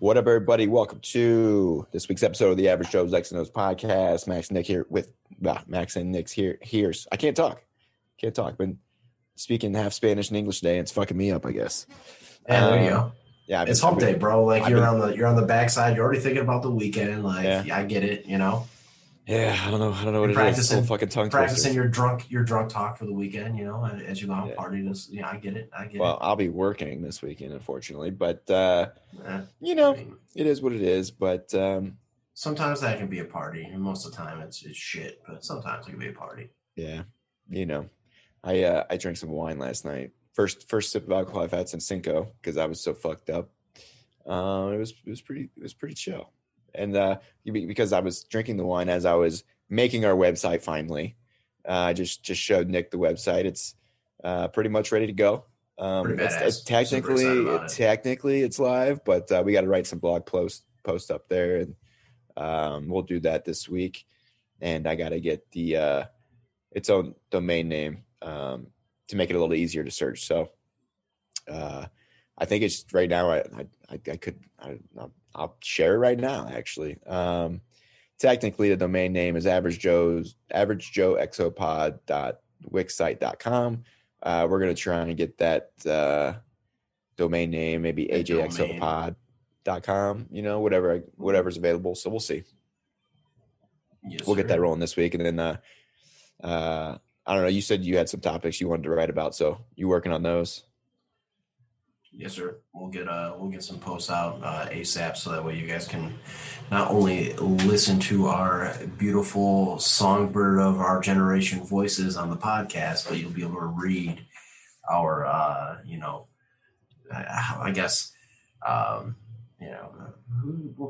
What up, everybody? Welcome to this week's episode of the Average Joe's AJXOPOD podcast. Max and Nick here with Max and Nick's here. I can't talk. Been speaking half Spanish and English today, and it's fucking me up, I guess. Yeah, there you go. Yeah, it's hump day, bro. Like you're on the backside. You're already thinking about the weekend. Like, yeah, I get it. You know. Yeah, I don't know what it is. It's fucking tongue practicing your drunk talk for the weekend. You know, as you go out party. I get it. Well, I'll be working this weekend, unfortunately, but you know, it is what it is. But sometimes that can be a party, and most of the time it's shit. But sometimes it can be a party. Yeah, you know, I drank some wine last night. First sip of alcohol I've had since Cinco because I was so fucked up. It was pretty chill. And because I was drinking the wine as I was making our website finally, I just showed Nick the website. It's pretty much ready to go. It's technically it's live, but we got to write some blog post up there, and we'll do that this week. And I got to get the its own domain name to make it a little easier to search. So I think it's right now. I'll share it right now, actually. Technically, the domain name is AverageJoeXOPod.wixsite.com. We're going to try and get that domain name, maybe AJXOPod.com, you know, whatever's available. So we'll see. Yes, we'll get that rolling this week. And then, I don't know, you said you had some topics you wanted to write about. So you working on those? Yes, sir. We'll get some posts out ASAP, so that way you guys can not only listen to our beautiful songbird of our generation voices on the podcast, but you'll be able to read our,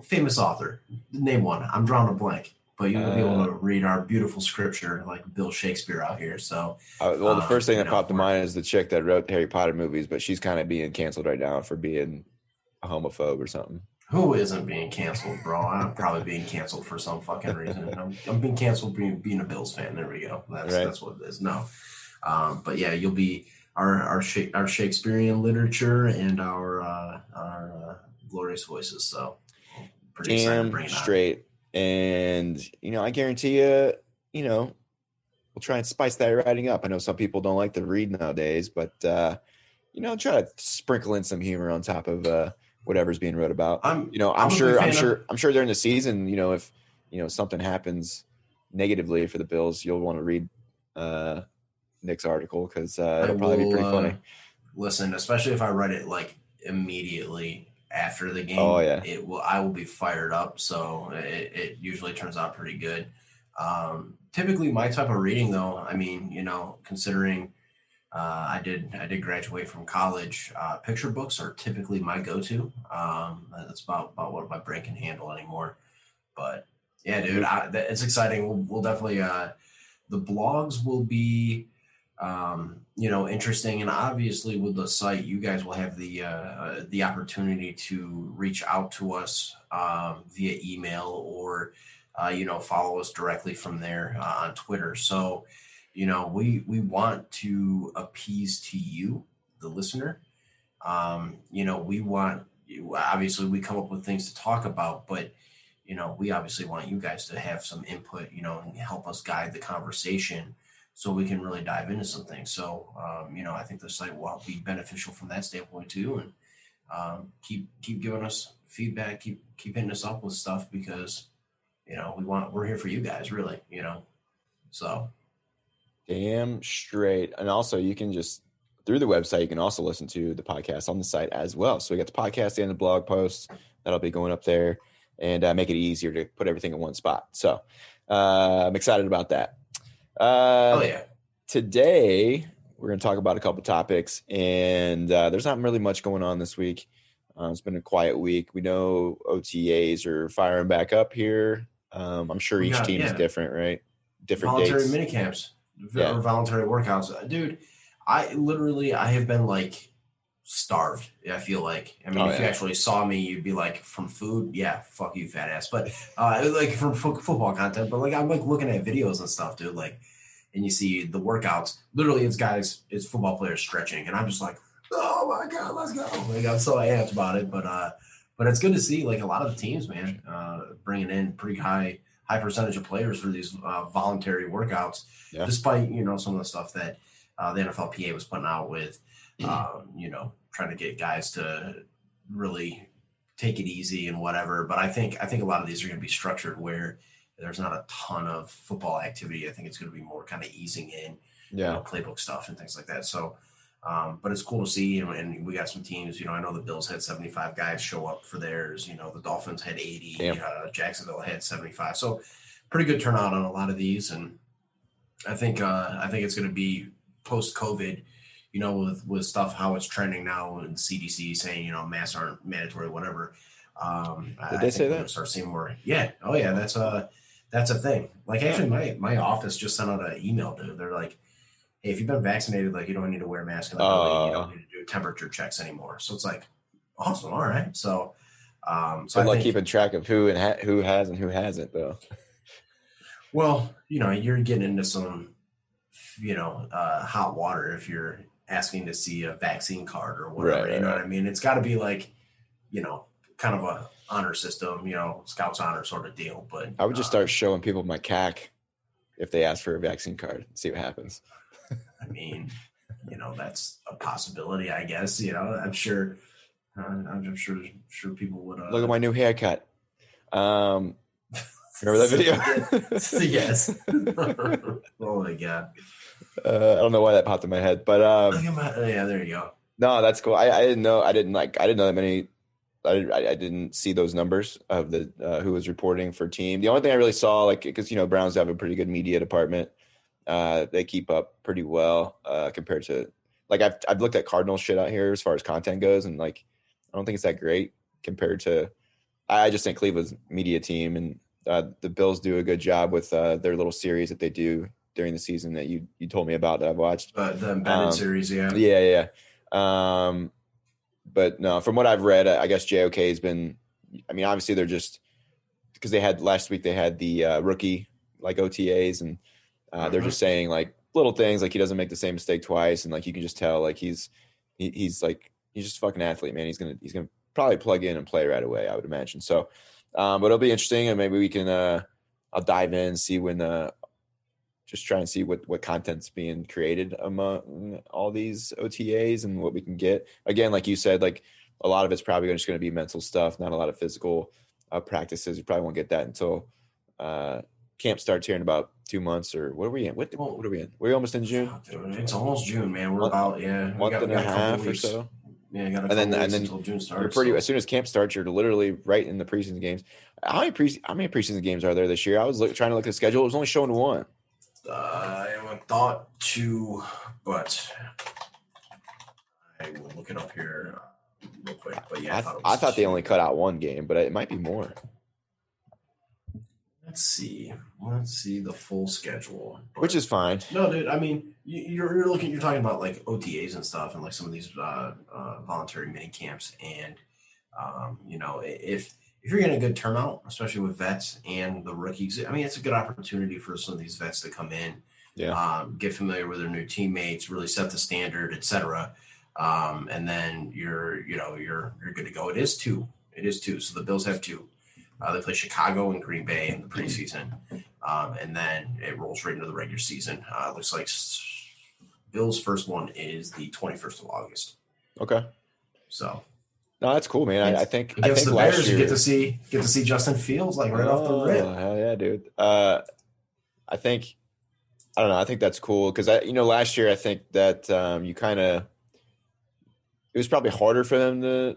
famous author. Name one. I'm drawing a blank. But you'll be able to read our beautiful scripture like Bill Shakespeare out here. So, the first thing that popped to mind is the chick that wrote Harry Potter movies, but she's kind of being canceled right now for being a homophobe or something. Who isn't being canceled, bro? I'm probably being canceled for some fucking reason. I'm being canceled being a Bills fan. There we go. That's what it is. No, but yeah, you'll be our Shakespearean literature and our glorious voices. So, pretty excited to bring it straight. And, you know, I guarantee you, we'll try and spice that writing up. I know some people don't like to read nowadays, but, try to sprinkle in some humor on top of whatever's being wrote about. I'm sure during the season, if, something happens negatively for the Bills, you'll want to read Nick's article because it'll probably be pretty funny. Listen, especially if I write it like immediately after the game, I will be fired up. So it usually turns out pretty good. Typically my type of reading though, I mean, considering I did graduate from college, picture books are typically my go-to. That's about what my brain can handle anymore. But yeah, dude, it's exciting. We'll definitely, the blogs will be, interesting. And obviously with the site, you guys will have the opportunity to reach out to us via email or, follow us directly from there on Twitter. So, we want to appease to you, the listener. We want you, obviously we come up with things to talk about, but, we obviously want you guys to have some input, and help us guide the conversation so we can really dive into some things. So, I think the site will be beneficial from that standpoint too. And keep giving us feedback, keep hitting us up with stuff because, we're here for you guys really, so. Damn straight. And also you can just, through the website, you can also listen to the podcast on the site as well. So we got the podcast and the blog posts that'll be going up there and make it easier to put everything in one spot. So I'm excited about that. Today we're going to talk about a couple topics, and there's not really much going on this week. It's been a quiet week. We know OTAs are firing back up here. I'm sure each team is different, right? Different voluntary dates. Mini camps or voluntary workouts. Dude, I have been like starved. I feel like, if you actually saw me, you'd be like, from food, yeah, fuck you, fat ass. But like from football content, but like I'm like looking at videos and stuff, dude. Like, and you see the workouts. Literally, it's football players stretching, and I'm just like, oh my god, let's go! Like I'm so amped about it. But But it's good to see like a lot of the teams, man, bringing in pretty high percentage of players for these voluntary workouts, Yeah. despite some of the stuff that the NFLPA was putting out with trying to get guys to really take it easy and whatever. But I think a lot of these are going to be structured where there's not a ton of football activity. I think it's going to be more kind of easing in, playbook stuff and things like that. So, but it's cool to see, and we got some teams, I know the Bills had 75 guys show up for theirs, the Dolphins had 80, Jacksonville had 75. So pretty good turnout on a lot of these. And I think it's going to be post-COVID, with stuff, how it's trending now, and CDC saying, masks aren't mandatory, whatever. Did they say that? Start seeing more. Yeah. Oh yeah. That's a thing. Like actually my office just sent out an email to, they're like, hey, if you've been vaccinated, like you don't need to wear a mask in the building. You don't need to do temperature checks anymore. So it's like, awesome. All right. So, so like keeping track of who and who has and who hasn't though. Well, you're getting into some, hot water if you're asking to see a vaccine card or whatever, right, what I mean? It's got to be like, kind of a honor system, Scouts honor sort of deal. But I would just start showing people my CAC if they ask for a vaccine card, see what happens. I mean, that's a possibility, I guess. I'm sure people would look at my new haircut. Remember that video? Yes. Oh my God. I don't know why that popped in my head, but yeah, there you go. No, that's cool. I didn't know. I didn't know that many. I didn't see those numbers of the who was reporting for team. The only thing I really saw, like, because Browns have a pretty good media department. They keep up pretty well compared to, like, I've looked at Cardinals shit out here as far as content goes, and like I don't think it's that great compared to. I just think Cleveland's media team and the Bills do a good job with their little series that they do during the season that you told me about that I've watched. The embedded series, yeah. Yeah. But no, from what I've read, I guess JOK has been. I mean, obviously they're just because they had last week they had the rookie like OTAs and. They're just saying like little things like he doesn't make the same mistake twice, and like you can just tell like he's just a fucking athlete, man. He's gonna probably plug in and play right away, I would imagine. So, but it'll be interesting, and maybe we can I'll dive in and see when just try and see what content's being created among all these OTAs and what we can get. Again, like you said, like a lot of it's probably just going to be mental stuff, not a lot of physical practices. You probably won't get that until. Camp starts here in about 2 months, or what are we in? What are we in? We're almost in June. It's almost June, man. We're about month and a half or so. Yeah, got a couple weeks until June starts. As soon as camp starts, you're literally right in the preseason games. How many preseason games are there this year? I was trying to look at the schedule. It was only showing one. I thought 2, but I will look it up here real quick. But yeah, I thought they only cut out one game, but it might be more. Let's see the full schedule, which is fine. No, dude. I mean, you're talking about like OTAs and stuff, and like some of these voluntary mini camps, and if you're getting a good turnout, especially with vets and the rookies, I mean, it's a good opportunity for some of these vets to come in, get familiar with their new teammates, really set the standard, etc. And then you're good to go. It is two. So the Bills have 2. They play Chicago and Green Bay in the preseason, and then it rolls right into the regular season. Looks like Bill's first one is the 21st of August. Okay. So. No, that's cool, man. I think against the last Bears, year, you get to see Justin Fields like right off the rip. Hell yeah, dude. I don't know. I think that's cool because last year I think that it was probably harder for them to.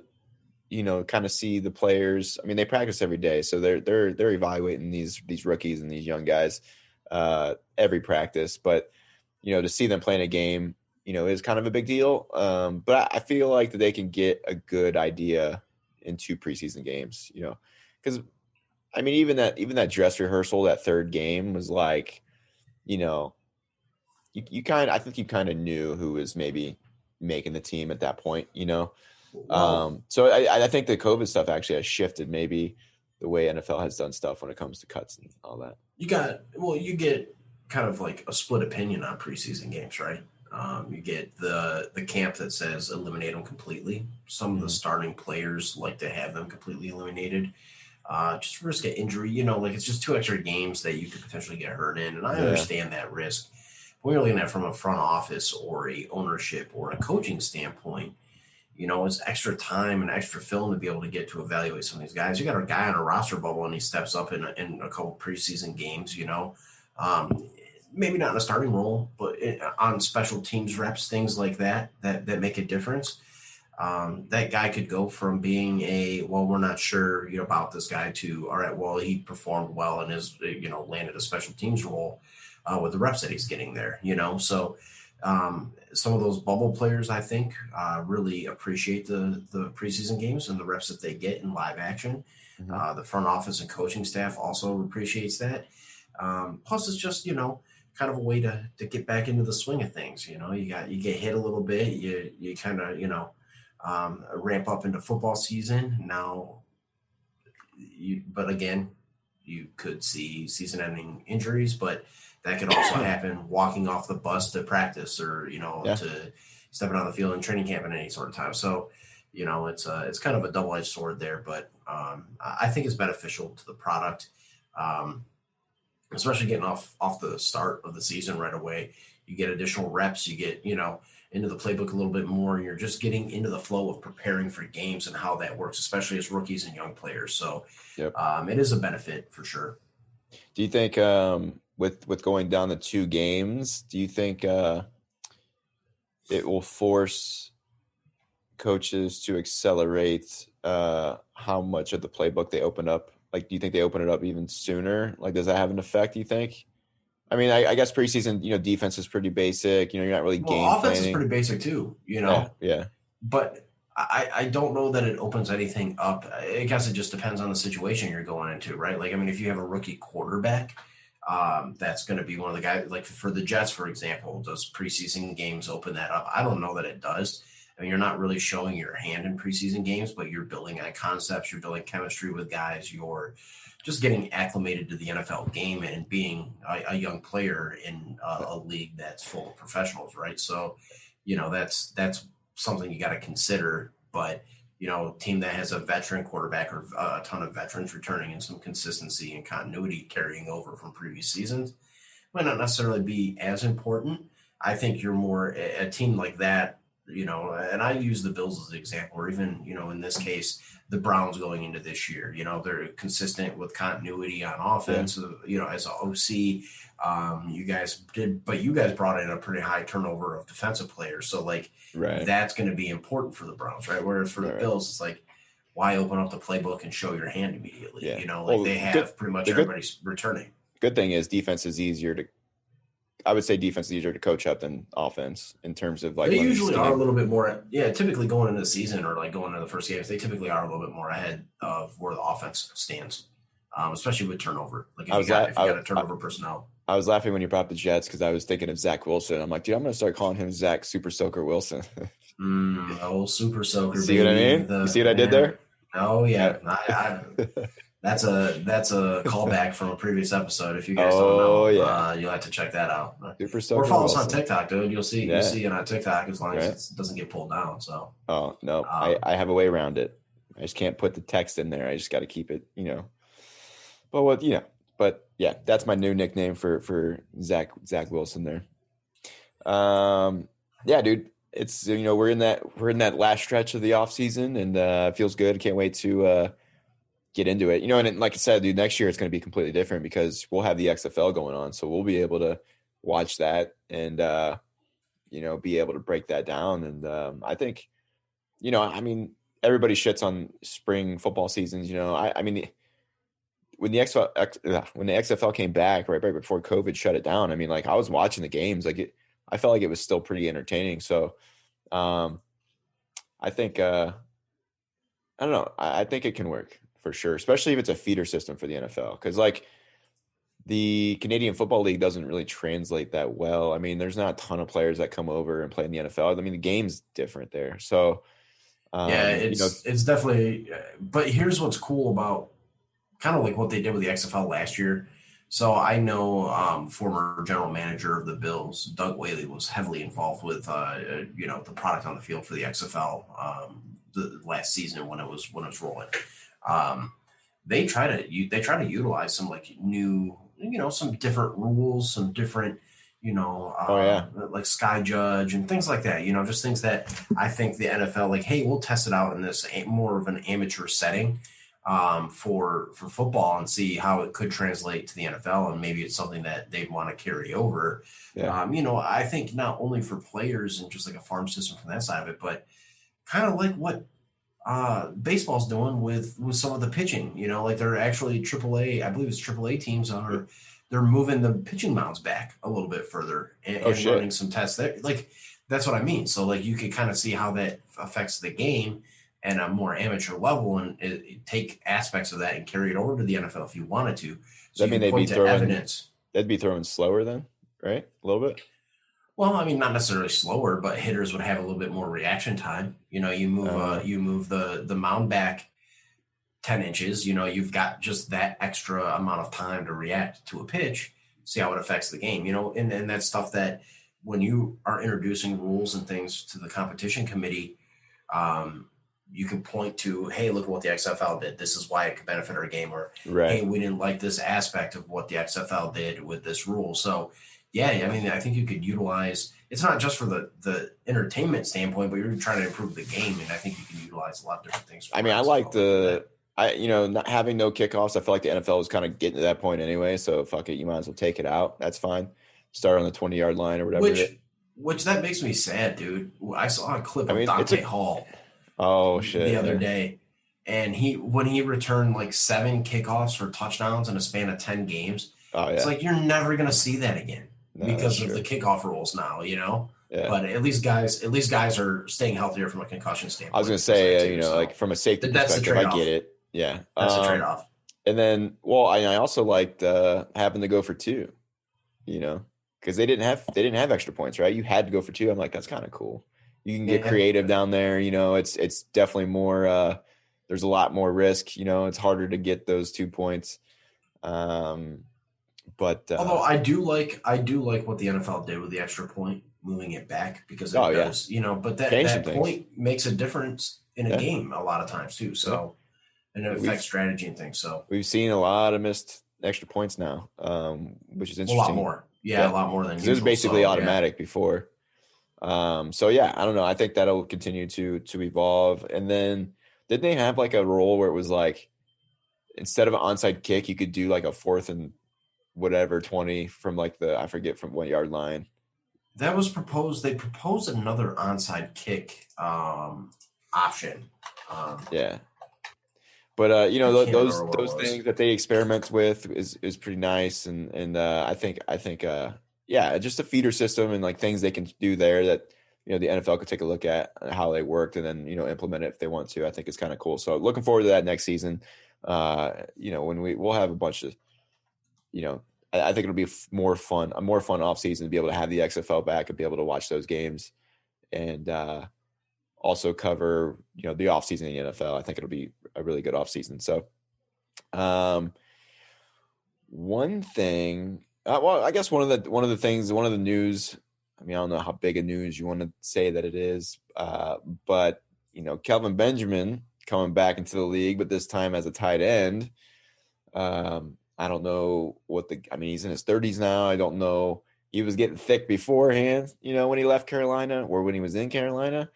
Kind of see the players. I mean, they practice every day, so they're evaluating these rookies and these young guys every practice. But to see them playing a game, is kind of a big deal. But I feel like that they can get a good idea in 2 preseason games. Because I mean, even that dress rehearsal, that third game was like, I think you kind of knew who was maybe making the team at that point. So I think the COVID stuff actually has shifted maybe the way NFL has done stuff when it comes to cuts and all that. You get kind of like a split opinion on preseason games, right? You get the camp that says eliminate them completely. Some of the starting players like to have them completely eliminated. Just risk an injury, like it's just 2 extra games that you could potentially get hurt in. And I understand that risk. When you're looking at it from a front office or a ownership or a coaching standpoint, it's extra time and extra film to be able to get to evaluate some of these guys. You got a guy on a roster bubble and he steps up in a couple preseason games, maybe not in a starting role, but on special teams reps, things like that make a difference. That guy could go from being we're not sure about this guy to, all right, well, he performed well and is, landed a special teams role with the reps that he's getting there, So some of those bubble players, I think, really appreciate the preseason games and the reps that they get in live action. The front office and coaching staff also appreciates that. Plus, it's just, kind of a way to get back into the swing of things. You get hit a little bit, you kind of, ramp up into football season. Now, but again, you could see season-ending injuries, but that could also happen walking off the bus to practice or, to stepping on the field in training camp at any sort of time. So, it's kind of a double-edged sword there, but I think it's beneficial to the product, especially getting off the start of the season right away. You get additional reps, you get, into the playbook a little bit more, and you're just getting into the flow of preparing for games and how that works, especially as rookies and young players. So it is a benefit for sure. Do you think with going down the 2 games, do you think it will force coaches to accelerate how much of the playbook they open up? Like, do you think they open it up even sooner? Like, does that have an effect, do you think? I mean, I guess preseason, defense is pretty basic. You're not really game planning. Offense is pretty basic too, Yeah. But I don't know that it opens anything up. I guess it just depends on the situation you're going into, right? Like, I mean, if you have a rookie quarterback, that's going to be one of the guys, like for the Jets, for example, does preseason games open that up? I don't know that it does. I mean, you're not really showing your hand in preseason games, but you're building on concepts, you're building chemistry with guys, you're just getting acclimated to the NFL game and being a young player in a league that's full of professionals, right? So, that's something you got to consider. But, a team that has a veteran quarterback or a ton of veterans returning and some consistency and continuity carrying over from previous seasons might not necessarily be as important. I think you're more a team like that, and I use the Bills as an example, or even, in this case, the Browns going into this year, they're consistent with continuity on offense, as an OC, you guys brought in a pretty high turnover of defensive players. So that's going to be important for the Browns, right? Whereas for the Bills, it's like, why open up the playbook and show your hand immediately? Yeah. They have pretty much everybody's returning. Good thing is defense is easier to coach up than offense in terms of they usually are a little bit more. Yeah, typically going into the season or going into the first games, they typically are a little bit more ahead of where the offense stands, especially with turnover. Like if you got a turnover personnel. I was laughing when you brought up the Jets because I was thinking of Zach Wilson. I'm like, dude, I'm going to start calling him Zach Super Soaker Wilson. Old Super Soaker. See what I mean? You see what I did there? Oh yeah. That's a callback from a previous episode. If you guys don't know, you'll have to check that out. Super Soaker or follow us Wilson. on TikTok, dude. You'll see it on TikTok as long as it doesn't get pulled down. So. Oh no, I have a way around it. I just can't put the text in there. I just got to keep it, But yeah, that's my new nickname for Zach Wilson there. Yeah, dude. It's we're in that last stretch of the off season and it feels good. Can't wait to get into it. And like I said, dude, next year it's going to be completely different because we'll have the XFL going on. So we'll be able to watch that and, be able to break that down. And I think, everybody shits on spring football seasons. When the XFL came back right before COVID shut it down, I was watching the games. I felt like it was still pretty entertaining. So I think, I don't know. I think it can work for sure, especially if it's a feeder system for the NFL. Because the Canadian Football League doesn't really translate that well. There's not a ton of players that come over and play in the NFL. The game's different there. So it's definitely. But here's what's cool about kind of like what they did with the XFL last year. So I know former general manager of the Bills, Doug Whaley, was heavily involved with the product on the field for the XFL the last season when it was rolling. Um, they try to utilize some like new, some different rules, some different, Oh yeah, like Sky Judge and things like that. Just things that I think the NFL like, hey, we'll test it out in this more of an amateur setting for football and see how it could translate to the NFL, and maybe it's something that they'd want to carry over. yeah. I think not only for players and just like a farm system from that side of it, but kind of like what baseball's doing with some of the pitching. Like they're actually AAA, I believe it's AAA teams they're moving the pitching mounds back a little bit further and running some tests there. Like that's what I mean. So like you can kind of see how that affects the game at a more amateur level and take aspects of that and carry it over to the NFL if you wanted to. So I mean, you point to evidence. They'd be throwing slower then, right? A little bit. Well, I mean, not necessarily slower, but hitters would have a little bit more reaction time. You move the mound back 10 inches. You've got just that extra amount of time to react to a pitch, see how it affects the game. And that's stuff that when you are introducing rules and things to the competition committee, you can point to, hey, look at what the XFL did. This is why it could benefit our game. Or, hey, we didn't like this aspect of what the XFL did with this rule. So, yeah, I mean, I think you could utilize – it's not just for the entertainment standpoint, but you're trying to improve the game, and I think you can utilize a lot of different things. I mean, I like not having no kickoffs. I feel like the NFL is kind of getting to that point anyway, so fuck it, you might as well take it out. That's fine. Start on the 20-yard line or whatever. Which that makes me sad, dude. I saw a clip of Dante Hall the other day, and when he returned like 7 kickoffs for touchdowns in a span of 10 games, it's like you're never going to see that again. Because of the kickoff rules now, Yeah. But at least guys are staying healthier from a concussion standpoint. I was going to say, like from a safety perspective, I get it. Yeah. That's a trade-off. And then, I also liked having to go for 2, because they didn't have extra points, right? You had to go for 2. I'm like, that's kind of cool. You can get creative down there. It's definitely more, there's a lot more risk, it's harder to get those 2 points. But although I do like what the NFL did with the extra point, moving it back, because it does, but that point makes a difference in a game a lot of times too. So, and it affects strategy and things. So we've seen a lot of missed extra points now, which is interesting. A lot more. Yeah, a lot more than usual. It was basically automatic before. I don't know. I think that'll continue to evolve. And then didn't they have like a rule where it was like, instead of an onside kick, you could do like a 4th and whatever 20 from like I forget from what yard line. That was proposed. They proposed another onside kick option. But those things that they experiment with is pretty nice, and I think just a feeder system and like things they can do there that the NFL could take a look at how they worked and then implement it if they want to. I think it's kind of cool. So looking forward to that next season. When we'll have a bunch of I think it'll be a more fun off season to be able to have the XFL back and be able to watch those games and also cover, the off season in the NFL. I think it'll be a really good off season. So, one thing, I guess one of the news, I mean, I don't know how big a news you want to say that it is, but Kelvin Benjamin coming back into the league, but this time as a tight end. I don't know he's in his 30s now. I don't know. He was getting thick beforehand, when he left Carolina or when he was in Carolina.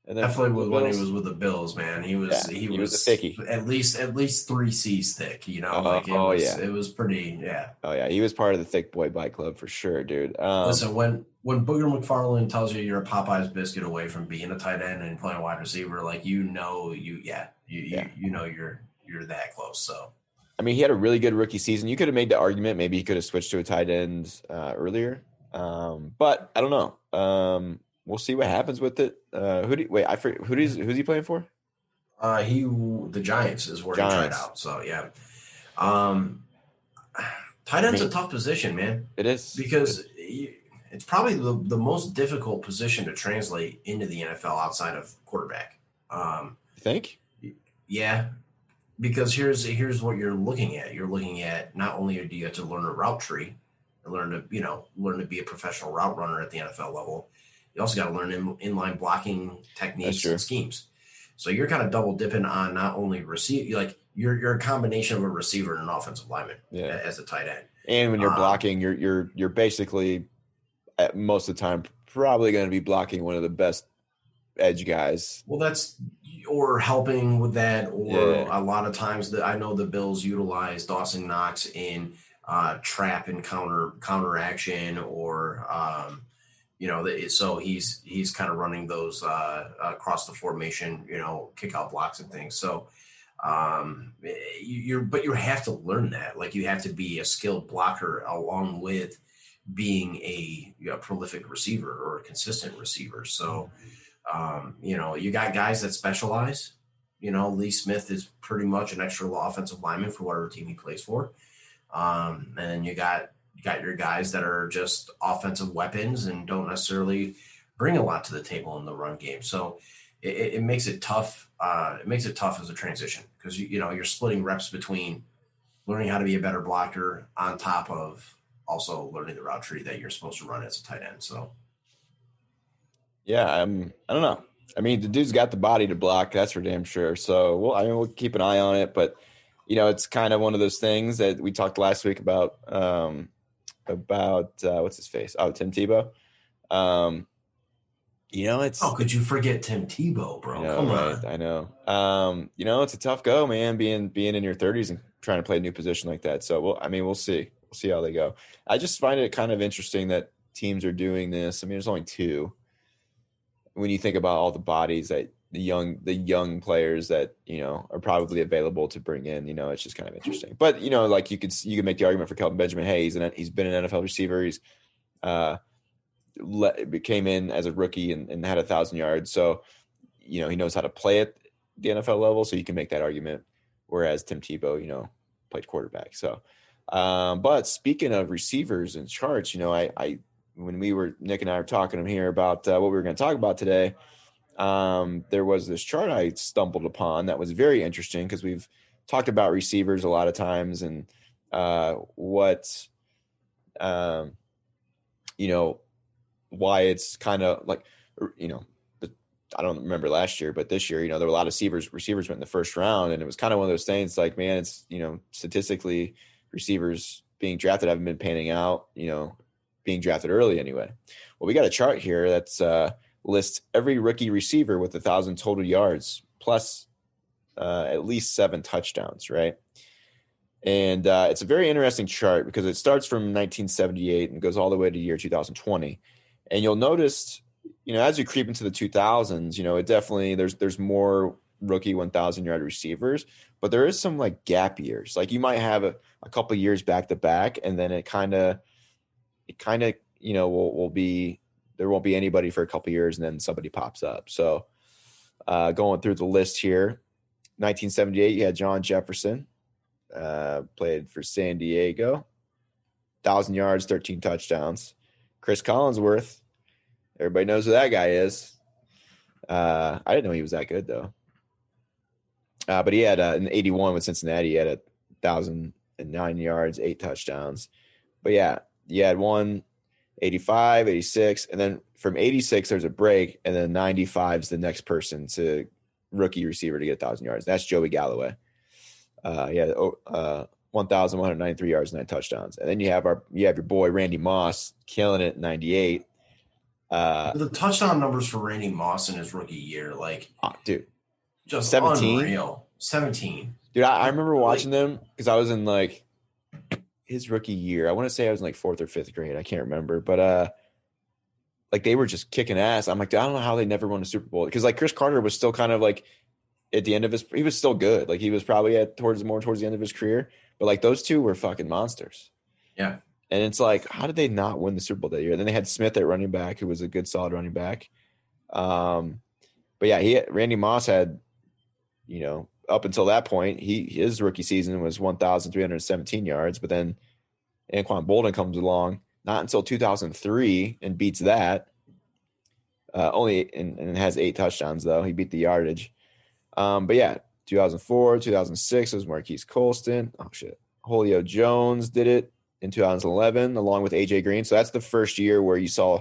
And then definitely when he was with the Bills, man. He was a thickie. At least 3 C's thick, It was pretty, yeah. Oh yeah, he was part of the thick boy bike club for sure, dude. Listen, when Booger McFarland tells you you're a Popeye's biscuit away from being a tight end and playing wide receiver, like you're that close. So I mean, he had a really good rookie season. You could have made the argument maybe he could have switched to a tight end earlier, but I don't know. We'll see what happens with it. Who's he playing for? The Giants is where he tried out. So yeah, tight end's a tough position, man. It is, because it's probably the most difficult position to translate into the NFL outside of quarterback. You think? Yeah. because here's what you're looking at. You're looking at, not only do you have to learn a route tree and learn to be a professional route runner at the NFL level, you also got to learn inline blocking That's techniques true. and schemes. So you're kind of double dipping on not only you're a combination of a receiver and an offensive lineman as a tight end. And when you're blocking, you're basically most of the time probably going to be blocking one of the best edge guys. Well, or helping with that, or a lot of times that I know the Bills utilize Dawson Knox in trap and counter action, or so he's kind of running those across the formation, kick out blocks and things. So you have to learn that. Like, you have to be a skilled blocker along with being a prolific receiver or a consistent receiver. So you got guys that specialize. Lee Smith is pretty much an extra offensive lineman for whatever team he plays for. And then you got your guys that are just offensive weapons and don't necessarily bring a lot to the table in the run game. So it makes it tough. It makes it tough as a transition, because you're splitting reps between learning how to be a better blocker on top of also learning the route tree that you're supposed to run as a tight end. So yeah, I don't know. I mean, the dude's got the body to block, that's for damn sure. So we'll keep an eye on it, but it's kind of one of those things that we talked last week about what's his face? Oh, Tim Tebow. It's. How could you forget Tim Tebow, bro? Come on. I know. It's a tough go, man, being in your 30s and trying to play a new position like that. So we'll see. We'll see how they go. I just find it kind of interesting that teams are doing this. I mean, there's only two. When you think about all the bodies that the young players that are probably available to bring in, it's just kind of interesting. But like you could make the argument for Kelvin Benjamin. Hey, he's been an NFL receiver. He's came in as a rookie and had 1,000 yards. So he knows how to play at the NFL level. So you can make that argument. Whereas Tim Tebow, played quarterback. So, but speaking of receivers and charts, when Nick and I were talking here about what we were going to talk about today, there was this chart I stumbled upon that was very interesting, because we've talked about receivers a lot of times and why it's kind of like, I don't remember last year, but this year, there were a lot of receivers went in the first round, and it was kind of one of those things like, man, it's, statistically receivers being drafted haven't been panning out, being drafted early anyway. Well, we got a chart here that's lists every rookie receiver with 1,000 total yards plus at least 7 touchdowns, right? And it's a very interesting chart because it starts from 1978 and goes all the way to year 2020. And you'll notice, as you creep into the 2000s, it definitely there's more rookie 1,000-yard receivers, but there is some like gap years. Like you might have a couple of years back to back, and then it kind of will be, there won't be anybody for a couple of years, and then somebody pops up. So going through the list here, 1978, you had John Jefferson, played for San Diego, 1,000 yards, 13 touchdowns. Chris Collinsworth, everybody knows who that guy is. I didn't know he was that good though. But he had in 81 with Cincinnati, he had 1,009 yards, 8 touchdowns. But yeah, you had 85, 86, and then from 86 there's a break, and then 95 is the next person to rookie receiver to get 1,000 yards. That's Joey Galloway. He had 1,193 yards, 9 touchdowns. And then you have your boy Randy Moss killing it in 98. The touchdown numbers for Randy Moss in his rookie year, dude, just 17. Unreal. 17. Dude, I remember watching them because I was in his rookie year. I want to say I was in 4th or 5th grade. I can't remember, but they were just kicking ass. I'm like, I don't know how they never won a Super Bowl, because Chris Carter was still kind of at the end of he was still good. He was probably towards the end of his career, but those two were fucking monsters. Yeah. And it's how did they not win the Super Bowl that year? Then they had Smith at running back, who was a good, solid running back. But yeah, Randy Moss had, up until that point, his rookie season was 1,317 yards. But then Anquan Bolden comes along, not until 2003, and beats that. And has 8 touchdowns though. He beat the yardage. But yeah, 2004, 2006 was Marquise Colston. Oh shit, Julio Jones did it in 2011 along with AJ Green. So that's the first year where you saw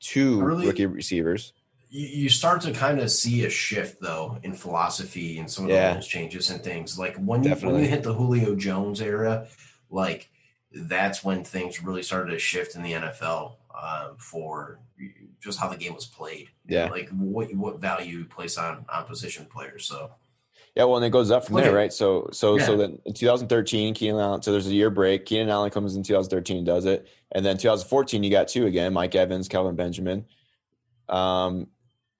two rookie receivers. You start to kind of see a shift though in philosophy and some of the rules changes and things. Like when you hit the Julio Jones era, like that's when things really started to shift in the NFL for just how the game was played. Yeah, like what value you place on position players. So yeah, well, and it goes up from there, right? So then in 2013, Keenan Allen. So there's a year break. Keenan Allen comes in 2013, does it, and then 2014 you got two again: Mike Evans, Kelvin Benjamin.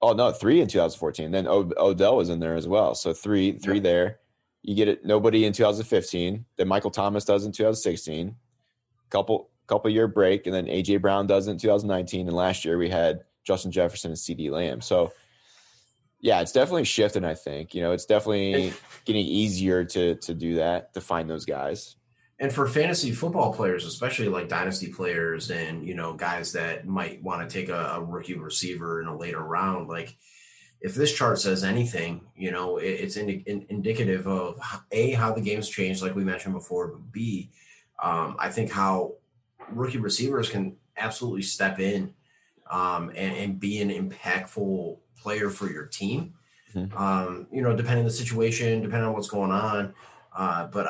Oh no, three in 2014. Then Odell was in there as well. So three there. You get it. Nobody in 2015. Then Michael Thomas does in 2016. Couple year break, and then AJ Brown does in 2019. And last year we had Justin Jefferson and CD Lamb. So yeah, it's definitely shifting. I think it's definitely getting easier to do that, to find those guys. And for fantasy football players, especially like dynasty players and, guys that might want to take a rookie receiver in a later round, like if this chart says anything, it's indicative of A, how the game's changed, like we mentioned before, but B, I think how rookie receivers can absolutely step in and be an impactful player for your team, depending on the situation, depending on what's going on. But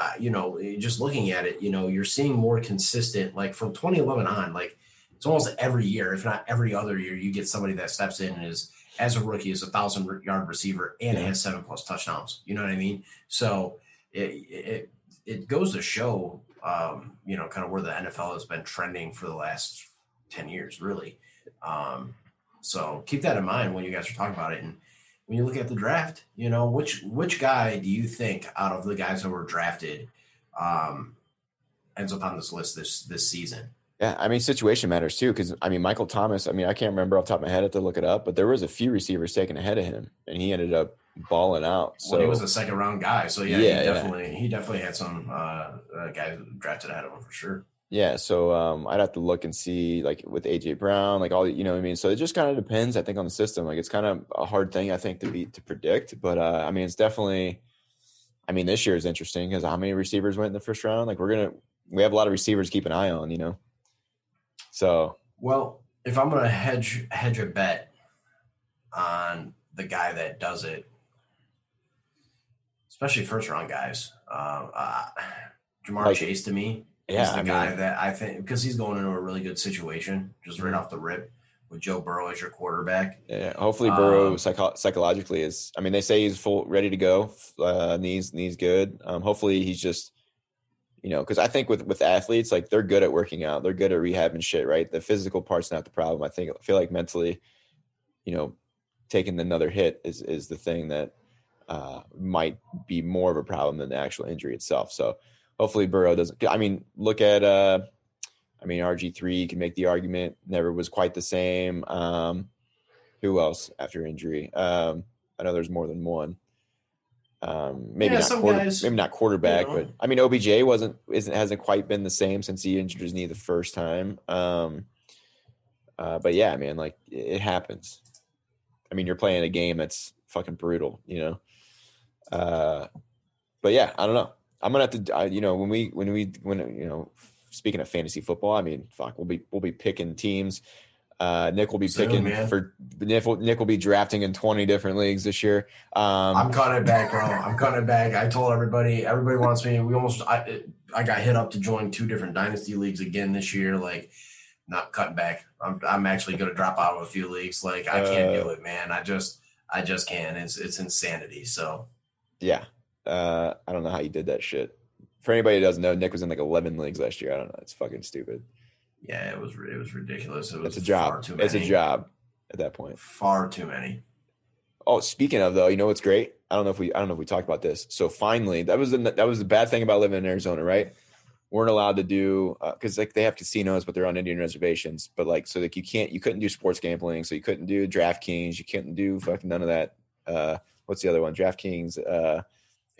just looking at it, you're seeing more consistent, like from 2011 on, like it's almost every year, if not every other year, you get somebody that steps in and is, as a rookie, is 1,000-yard receiver and has 7+ touchdowns. You know what I mean? So it goes to show, kind of where the NFL has been trending for the last 10 years, really. So keep that in mind when you guys are talking about it. And when you look at the draft, which guy do you think out of the guys that were drafted ends up on this list this season? Yeah, I mean, situation matters too, because Michael Thomas. I can't remember off the top of my head. I have to look it up, but there was a few receivers taken ahead of him, and he ended up balling out. So he was a second round guy. So he definitely had some guys drafted ahead of him for sure. Yeah, so I'd have to look and see, like with AJ Brown, like all, what I mean. So it just kind of depends, I think, on the system. Like it's kind of a hard thing, I think, to predict. But it's definitely. This year is interesting because how many receivers went in the first round? Like we have a lot of receivers to keep an eye on, So if I'm gonna hedge a bet on the guy that does it, especially first round guys, Jamar Chase to me. Yeah, he's the guy that I think, because he's going into a really good situation just right off the rip with Joe Burrow as your quarterback. Yeah, hopefully Burrow psychologically is. They say he's ready to go. Knees good. Hopefully he's just, because I think with athletes, like they're good at working out, they're good at rehab and shit, right? The physical part's not the problem. I feel like mentally, taking another hit is the thing that might be more of a problem than the actual injury itself. So. Hopefully Burrow doesn't. Look at RG3 can make the argument. Never was quite the same. Who else after injury? I know there's more than one. Maybe not quarterback, but OBJ hasn't quite been the same since he injured his knee the first time. But yeah, man, like it happens. You're playing a game that's fucking brutal, But yeah, I don't know. I'm gonna have to, when speaking of fantasy football, we'll be picking teams. Nick will be Nick will be drafting in 20 different leagues this year. I'm cutting it back, bro. I'm cutting it back. I told everybody wants me. I got hit up to join 2 different dynasty leagues again this year. Like, not cutting back. I'm actually going to drop out of a few leagues. Like, I can't do it, man. I just can't. It's insanity. So yeah. I don't know how you did that shit. For anybody who doesn't know, Nick was in like 11 leagues last year. I don't know. It's fucking stupid. Yeah, it was ridiculous. It's a job. It's a job at that point. Far too many. Oh, speaking of though, what's great? I don't know if we talked about this. So finally, that was the bad thing about living in Arizona, right? Weren't allowed to do because like they have casinos, but they're on Indian reservations. But like so like you couldn't do sports gambling, so you couldn't do DraftKings, you couldn't do fucking none of that. What's the other one? DraftKings.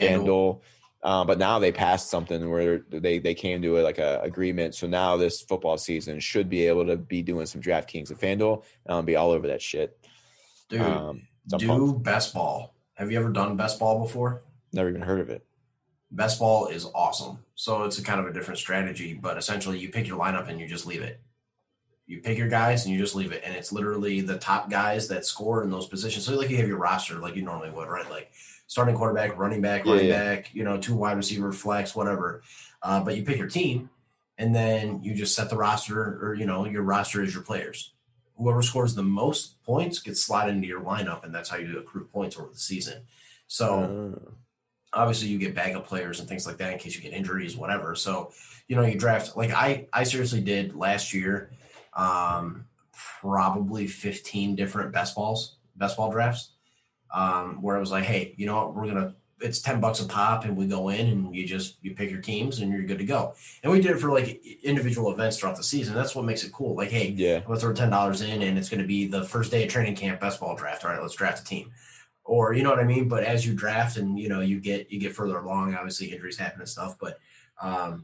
FanDuel, but now they passed something where they came to a agreement. So now this football season should be able to be doing some DraftKings and FanDuel, and I'll be all over that shit. Dude, do best ball. Have you ever done best ball before? Never even heard of it. Best ball is awesome. So it's a kind of a different strategy, but essentially you pick your lineup and you just leave it. You pick your guys and you just leave it. And it's literally the top guys that score in those positions. So like you have your roster like you normally would, right? Like starting quarterback, running back, you know, 2 wide receiver, flex, whatever. But you pick your team and then you just set the roster, or, you know, your roster is your players. Whoever scores the most points gets slotted into your lineup, and that's how you accrue points over the season. So obviously you get backup players and things like that in case you get injuries, whatever. So, you know, you draft, like I seriously did last year, probably 15 different best ball drafts, where it was like, hey, you know what, it's $10 a pop and we go in and you pick your teams and you're good to go. And we did it for like individual events throughout the season. That's what makes it cool. Like, hey, I'm gonna throw $10 in and it's going to be the first day of training camp best ball draft. All right, let's draft a team. Or, you know what I mean? But as you draft and, you know, you get further along, obviously injuries happen and stuff, but,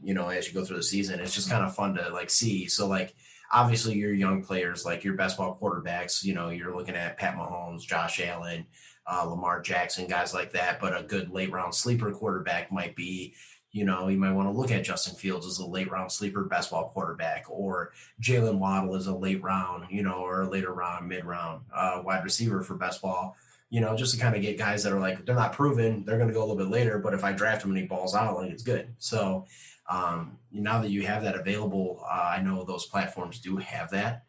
you know, as you go through the season, it's just kind of fun to like see. So like, obviously your young players, like your best ball quarterbacks, you know, you're looking at Pat Mahomes, Josh Allen, Lamar Jackson, guys like that. But a good late round sleeper quarterback might be, you know, you might want to look at Justin Fields as a late round sleeper best ball quarterback, or Jalen Waddle as a late round, you know, or a later round, mid round wide receiver for best ball. You know, just to kind of get guys that are like, they're not proven, they're going to go a little bit later, but if I draft him and he balls out, like it's good. So now that you have that available, I know those platforms do have that.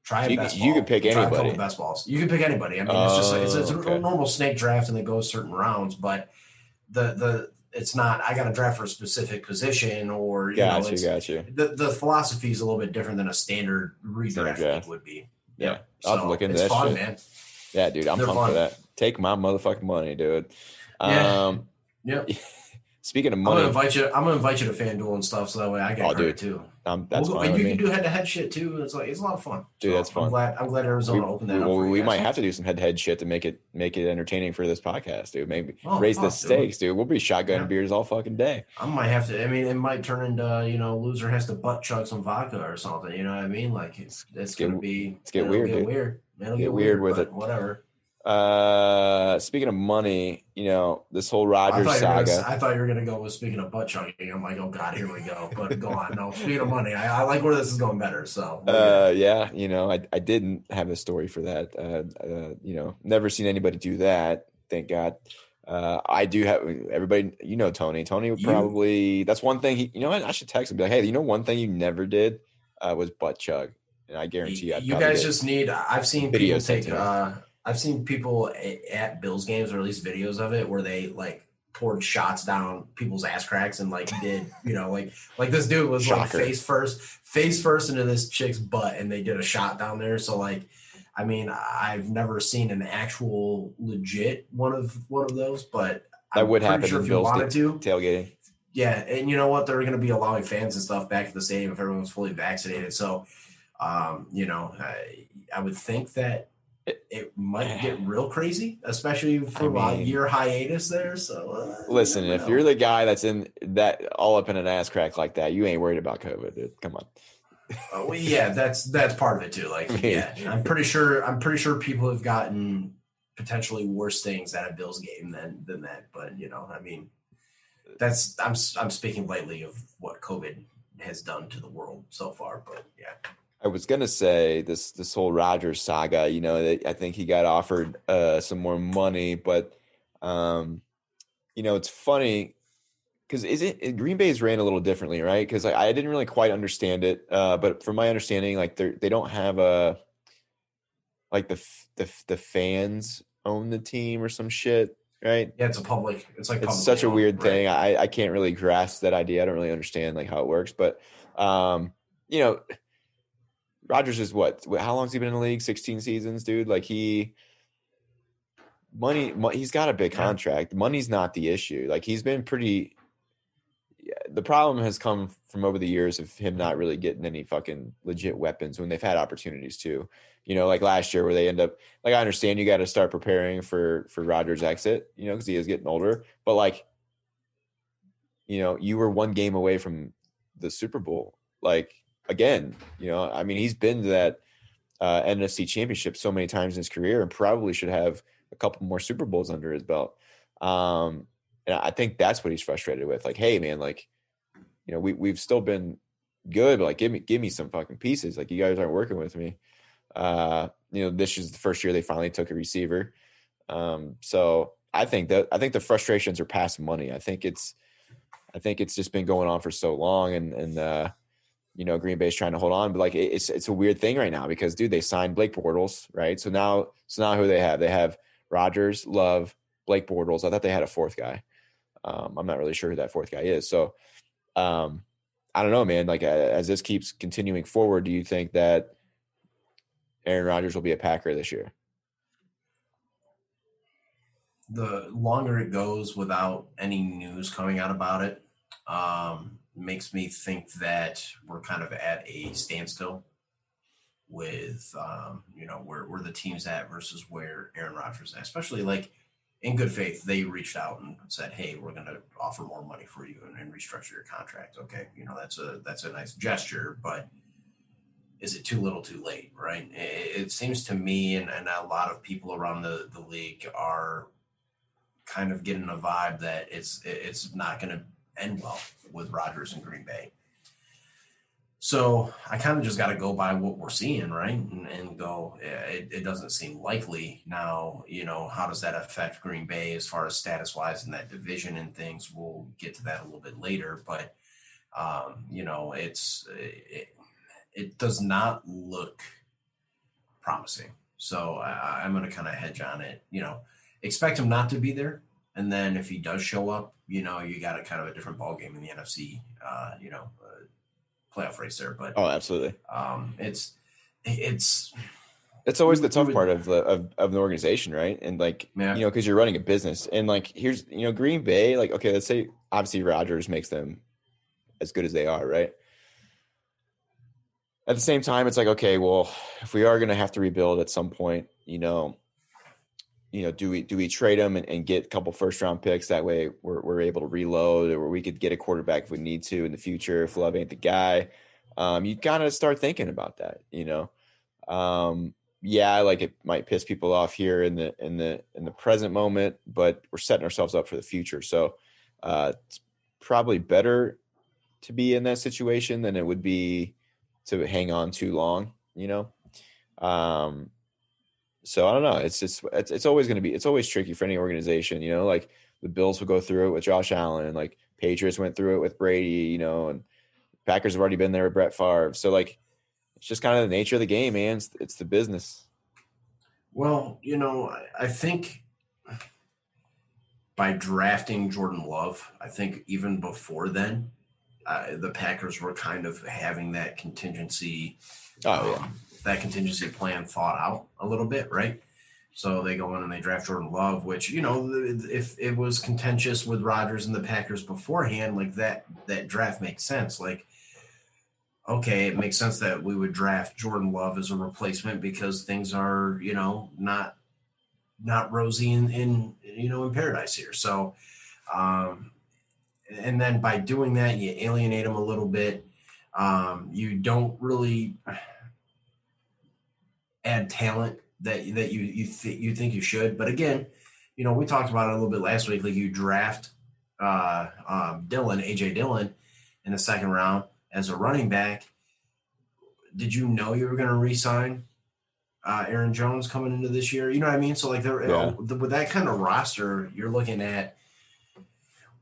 Try a best ball. You can pick anybody. Try a couple best balls. You can pick anybody. I mean, it's just it's a normal snake draft and it goes certain rounds, but it's not, I got to draft for a specific position, or, you know, the philosophy is a little bit different than a standard redraft league would be. Yeah. I'll have to look into that fun, shit. Man. Yeah, dude, I'm pumped for that. Take my motherfucking money, dude. Yep. Speaking of money, I'm gonna invite you to FanDuel and stuff, so that way I get credit too. That's fine. You can do head-to-head shit too. It's a lot of fun. Dude, that's fun. I'm glad Arizona opened that up. We might have to do some head-to-head shit to make it entertaining for this podcast, dude. Maybe raise the stakes, dude. We'll be shotgunning beers all fucking day. I might have to. I mean, it might turn into, you know, loser has to butt chug some vodka or something. You know what I mean? Like it's gonna be. It's get weird. It'll get weird with it. Whatever. Speaking of money, you know, this whole Rodgers saga. I thought you were gonna go with speaking of butt chugging. I'm like, oh god, here we go. But go on. No, speaking of money, I like where this is going better. So yeah, you know, I didn't have a story for that. You know, never seen anybody do that. Thank God. I do have everybody. You know, Tony. Tony would probably. That's one thing. You know what? I should text him. Be like, hey, you know, one thing you never did was butt chug, and I guarantee you guys just need. I've seen people take. I've seen people at Bills games, or at least videos of it, where they like poured shots down people's ass cracks and like did, you know, like this dude was like face first into this chick's butt, and they did a shot down there. So like, I mean, I've never seen an actual legit one of those, but that would happen sure in if Bills you wanted to tailgating. Yeah, and you know what? They're going to be allowing fans and stuff back at the stadium if everyone's fully vaccinated. So, you know, I would think that it might get real crazy, especially for a year hiatus there. So listen, if you're the guy that's in that all up in an ass crack like that, you ain't worried about COVID, dude. Come on. Well, yeah, that's part of it too. Like, yeah, I'm pretty sure people have gotten potentially worse things at a Bills game than that. But you know, I mean, I'm speaking lightly of what COVID has done to the world so far. But yeah. I was gonna say this whole Rodgers saga. You know, I think he got offered some more money, but you know, it's funny because Green Bay's ran a little differently, right? Because I didn't really quite understand it, but from my understanding, like they don't have the fans own the team or some shit, right? Yeah, it's such a weird thing. I can't really grasp that idea. I don't really understand like how it works, but you know. Rodgers is what? How long has he been in the league? 16 seasons, dude. Like he's got a big contract. Money's not the issue. Like he's been pretty. Yeah, the problem has come from over the years of him not really getting any fucking legit weapons when they've had opportunities to. You know, like last year where they end up. Like I understand you got to start preparing for Rodgers' exit. You know, because he is getting older. But like, you know, you were one game away from the Super Bowl. Like. Again, you know, I mean, he's been to that NFC championship so many times in his career and probably should have a couple more Super Bowls under his belt. And I think that's what he's frustrated with. Like, hey man, like, you know, we've still been good, but like give me some fucking pieces. Like, you guys aren't working with me. You know, this is the first year they finally took a receiver. So I think the frustrations are past money. I think it's just been going on for so long, and you know, Green Bay's trying to hold on, but like it's a weird thing right now because dude, they signed Blake Bortles, right? So now who they have? They have Rodgers, Love, Blake Bortles. I thought they had a fourth guy. I'm not really sure who that fourth guy is. So I don't know, man. Like, as this keeps continuing forward, do you think that Aaron Rodgers will be a Packer this year? The longer it goes without any news coming out about it, makes me think that we're kind of at a standstill with, you know, where the team's at versus where Aaron Rodgers is at. Especially, like, in good faith, they reached out and said, hey, we're going to offer more money for you and restructure your contract. Okay, you know, that's a nice gesture, but is it too little too late, right? It seems to me, and a lot of people around the league are kind of getting a vibe that it's not going to end well with Rodgers and Green Bay. So I kind of just got to go by what we're seeing, right? And go, it doesn't seem likely. Now, you know, how does that affect Green Bay as far as status-wise in that division and things? We'll get to that a little bit later. But, you know, it does not look promising. So I'm going to kind of hedge on it. You know, expect him not to be there. And then if he does show up, you know, you got a kind of a different ballgame in the NFC, you know, playoff race there. But absolutely. It's always the tough part of the organization, right? And like, yeah. You know, because you're running a business, and like, here's, you know, Green Bay, like, okay, let's say obviously Rodgers makes them as good as they are, right? At the same time, it's like, okay, well, if we are going to have to rebuild at some point, you know, do we trade them and get a couple first round picks? That way we're able to reload, or we could get a quarterback if we need to in the future if Love ain't the guy. You gotta start thinking about that, you know. Yeah, like, it might piss people off here in the present moment, but we're setting ourselves up for the future. So it's probably better to be in that situation than it would be to hang on too long, you know. So I don't know. It's just it's always going to be, it's always tricky for any organization, you know. Like, the Bills will go through it with Josh Allen, and like Patriots went through it with Brady, you know, and Packers have already been there with Brett Favre. So like, it's just kind of the nature of the game, man. It's the business. Well, you know, I think by drafting Jordan Love, I think even before then, the Packers were kind of having that contingency. That contingency plan thought out a little bit, right? So they go in and they draft Jordan Love, which, you know, if it was contentious with Rodgers and the Packers beforehand, like that draft makes sense. Like, okay, it makes sense that we would draft Jordan Love as a replacement because things are, you know, not rosy in you know, in paradise here. So, and then by doing that, you alienate him a little bit. You don't really add talent that you think you should. But again, you know, we talked about it a little bit last week. Like, you draft AJ Dillon in the second round as a running back. Did you know you were going to re-sign Aaron Jones coming into this year? You know what I mean? So like, with that kind of roster, you're looking at,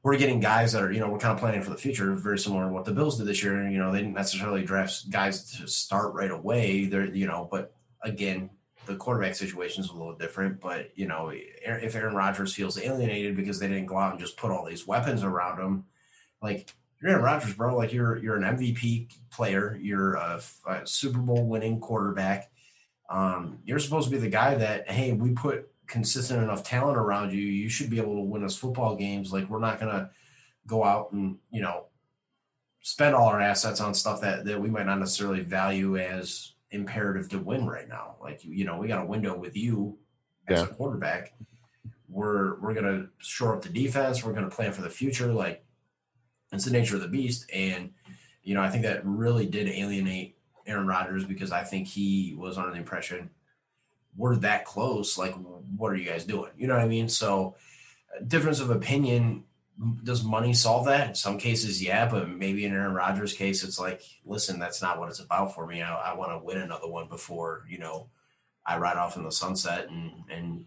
we're getting guys that are, you know, we're kind of planning for the future, very similar to what the Bills did this year. You know, they didn't necessarily draft guys to start right away. They're, you know, but again, the quarterback situation is a little different. But, you know, if Aaron Rodgers feels alienated because they didn't go out and just put all these weapons around him, like, you're Aaron Rodgers, bro. Like, you're an MVP player. You're a Super Bowl winning quarterback. You're supposed to be the guy that, hey, we put consistent enough talent around you, you should be able to win us football games. Like, we're not going to go out and, you know, spend all our assets on stuff that we might not necessarily value as imperative to win right now. Like, you know, we got a window with you as a quarterback. We're going to shore up the defense. We're going to plan for the future. Like, it's the nature of the beast. And, you know, I think that really did alienate Aaron Rodgers, because I think he was under the impression, we're that close. Like, what are you guys doing? You know what I mean? So, difference of opinion does money solve that? In some cases, yeah, but maybe in Aaron Rodgers' case, it's like, listen, that's not what it's about for me. I want to win another one before, I ride off in the sunset and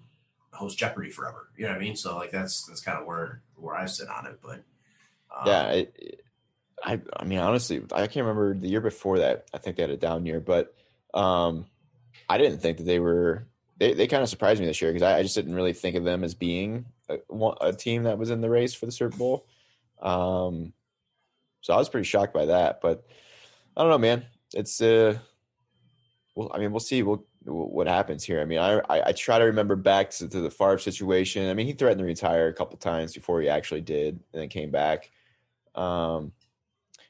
host Jeopardy forever. You know what I mean? So like that's kind of where I sit on it. But Yeah, I mean, honestly, I can't remember the year before that. I think they had a down year, but I didn't think that they kind of surprised me this year because I just didn't really think of them as being a team that was in the race for the Super Bowl. So I was pretty shocked by that, but I don't know, man. It's well, I mean, we'll see what happens here. I mean, I try to remember back to the Favre situation. I mean, he threatened to retire a couple times before he actually did, and then came back.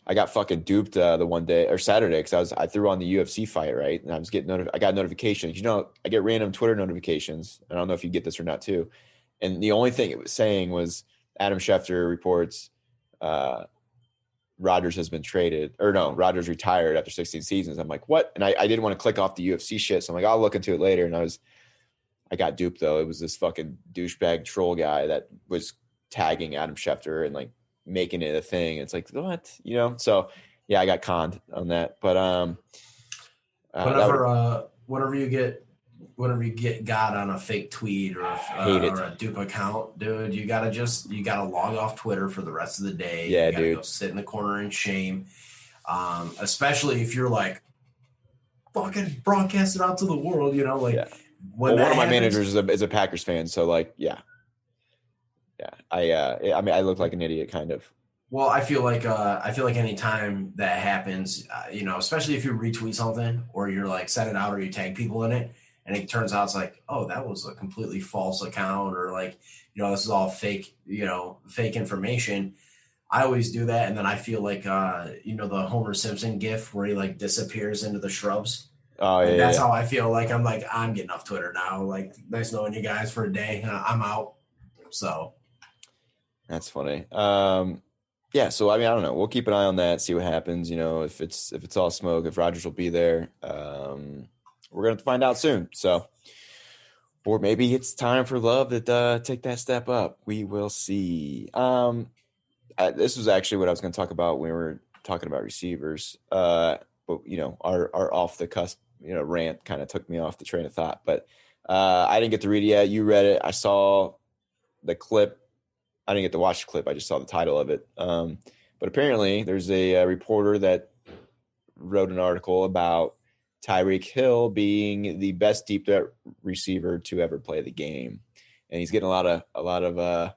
I got fucking duped the one day or Saturday because I threw on the UFC fight, right, and I was getting I got notifications. I get random Twitter notifications. I don't know if you get this or not too. And the only thing it was saying was Adam Schefter reports Rodgers has been traded, or no, Rodgers retired after 16 seasons. I'm like, what? And I didn't want to click off the UFC shit, so I'm like, I'll look into it later. And I got duped though. It was this fucking douchebag troll guy that was tagging Adam Schefter and like making it a thing. It's like, what? So yeah, I got conned on that. But whenever you get got on a fake tweet or a dupe account, dude, you gotta log off Twitter for the rest of the day. Yeah, you gotta dude. go sit in the corner in shame. Especially if you're like fucking broadcast it out to the world, like yeah. When one of my managers is a Packers fan, so like, yeah. I mean, I look like an idiot, kind of. Well, I feel like any time that happens, especially if you retweet something or you're like set it out or you tag people in it, and it turns out it's like, oh, that was a completely false account, or like, this is all fake, fake information. I always do that, and then I feel like, the Homer Simpson gif where he like disappears into the shrubs. Oh yeah, that's how I feel. Like I'm getting off Twitter now. Like, nice knowing you guys for a day. I'm out. So. That's funny. Yeah, so I mean, I don't know. We'll keep an eye on that, see what happens. If it's all smoke, if Rodgers will be there, we're gonna find out soon. So, or maybe it's time for Love to take that step up. We will see. This was actually what I was going to talk about when we were talking about receivers. But our off the cusp, rant kind of took me off the train of thought. But I didn't get to read it yet. You read it. I saw the clip. I didn't get to watch the clip. I just saw the title of it. But apparently there's a reporter that wrote an article about Tyreek Hill being the best deep threat receiver to ever play the game. And he's getting a lot of a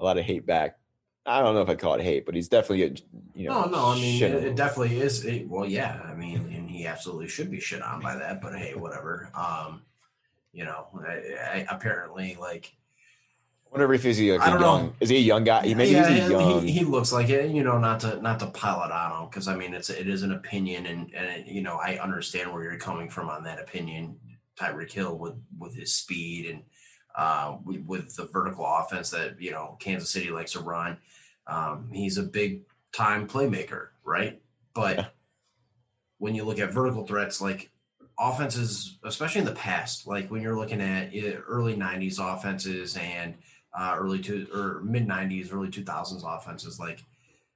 lot of hate back. I don't know if I'd call it hate, but he's definitely getting, No, I mean, it definitely is. Well, yeah, I mean, and he absolutely should be shit on by that, but hey, whatever. Apparently, like, I wonder if he's like is he a young guy? Maybe he's young. He looks like it, not to pile it on him, because I mean, it is an opinion, and I understand where you're coming from on that opinion. Tyreek Hill with his speed and with the vertical offense that Kansas City likes to run, he's a big time playmaker, right? But when you look at vertical threats, like offenses, especially in the past, like when you're looking at early '90s offenses and mid '90s, early 2000s offenses, like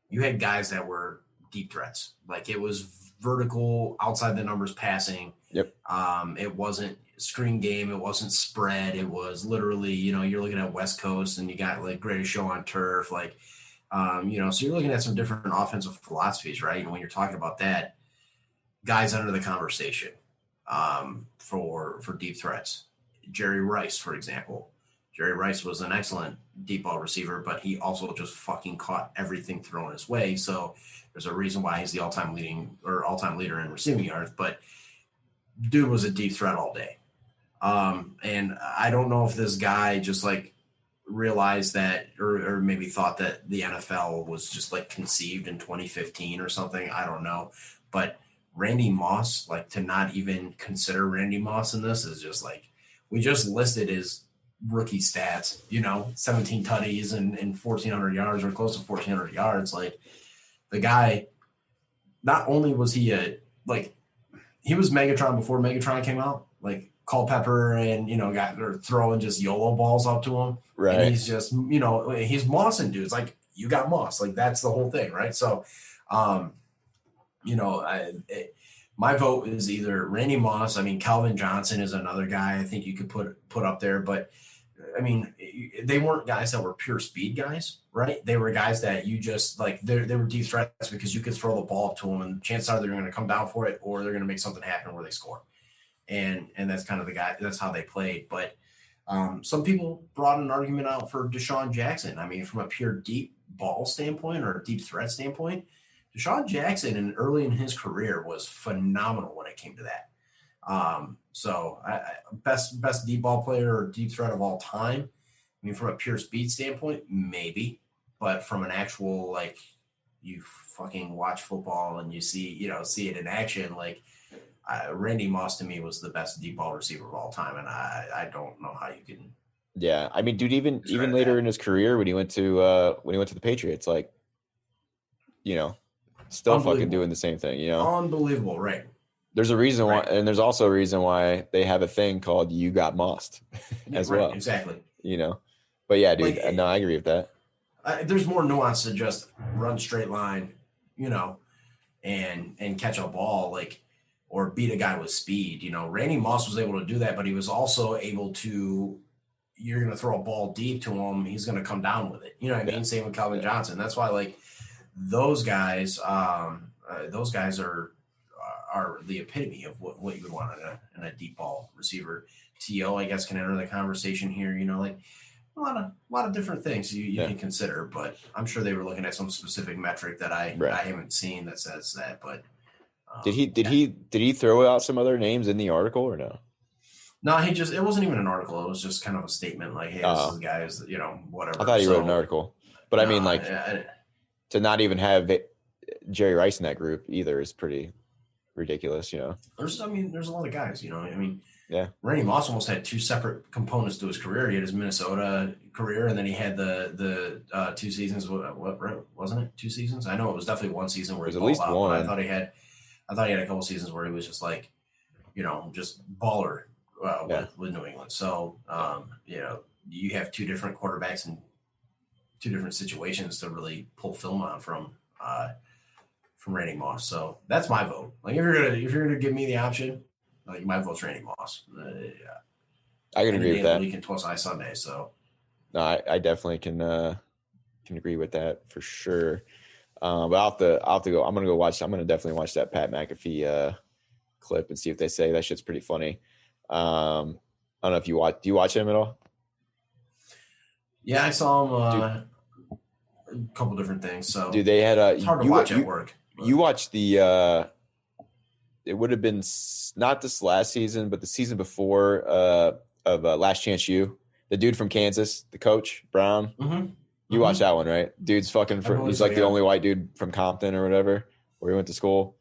you had guys that were deep threats. Like it was vertical, outside the numbers passing. Yep. It wasn't screen game. It wasn't spread. It was literally, you're looking at West Coast and you got like Greatest Show on Turf, like, so you're looking at some different offensive philosophies, right? And when you're talking about that, guys under the conversation for deep threats. Jerry Rice, for example. Jerry Rice was an excellent deep ball receiver, but he also just fucking caught everything thrown his way. So there's a reason why he's the all-time leader in receiving yards. But dude was a deep threat all day. And I don't know if this guy just like realized that, or maybe thought that the NFL was just like conceived in 2015 or something. I don't know. But Randy Moss, like to not even consider Randy Moss in this is just like, we just listed his rookie stats, 17 tutties and 1,400 yards or close to 1,400 yards. Like the guy, not only was he he was Megatron before Megatron came out. Like Culpepper and, they're throwing just YOLO balls up to him. Right. And he's just, he's mossing dudes. Like, you got moss. Like, that's the whole thing, right? So, my vote is either Randy Moss. I mean, Calvin Johnson is another guy I think you could put up there. But, I mean, they weren't guys that were pure speed guys, right? They were guys that you just, like, they were deep threats because you could throw the ball up to them, and chances are they're going to come down for it, or they're going to make something happen where they score. And that's kind of that's how they played. But some people brought an argument out for Deshaun Jackson. I mean, from a pure deep ball standpoint or a deep threat standpoint, Deshaun Jackson early in his career was phenomenal when it came to that. So best deep ball player or deep threat of all time. I mean, from a pure speed standpoint, maybe, but from an actual, like, you fucking watch football and you see it in action, like, Randy Moss to me was the best deep ball receiver of all time, and I don't know how you can. Yeah, I mean, dude, even later in his career when he went to the Patriots, like, still fucking doing the same thing, Unbelievable, right? There's a reason why, and there's also a reason why they have a thing called "You Got Mossed" as well. Exactly. But yeah, dude, like, no, I agree with that. There's more nuance to just run straight line, and catch a ball, like, or beat a guy with speed. Randy Moss was able to do that, but he was also able to. You're going to throw a ball deep to him, he's going to come down with it. You know what I mean? Same with Calvin Johnson. That's why, like, those guys are the epitome of what you would want in a deep ball receiver. T.O., I guess, can enter the conversation here. Like, a lot of different things you can consider, but I'm sure they were looking at some specific metric that I haven't seen that says that. But did he throw out some other names in the article or no? No, it wasn't even an article. It was just kind of a statement, like, hey, this is the guys, whatever. I thought he wrote an article, but no, I mean, like, to not even have Jerry Rice in that group either is pretty ridiculous, There's a lot of guys, Yeah. Randy Moss almost had two separate components to his career. He had his Minnesota career, and then he had the 2 seasons. What wasn't it? 2 seasons? I know it was definitely 1 season where he was at least out, one. I thought he had a couple seasons where he was just like, just baller with New England. So, you have 2 different quarterbacks and 2 different situations to really pull film on from Randy Moss. So that's my vote. Like, if you're gonna give me the option, like, my vote's Randy Moss. I can agree with that. Week and Twice Eye Sunday. So no, I definitely can agree with that for sure. But I'll have to go. I'm gonna definitely watch that Pat McAfee clip and see if they say that shit's pretty funny. I don't know if do you watch him at all? Yeah, I saw him a couple different things. So dude, they had it's hard to watch at work. But you watched the it would have been not this last season, but the season before of Last Chance U. The dude from Kansas, the coach, Brown. Mm-hmm. You watched that one, right? Dude's fucking he's like the only white dude from Compton or whatever, where he went to school.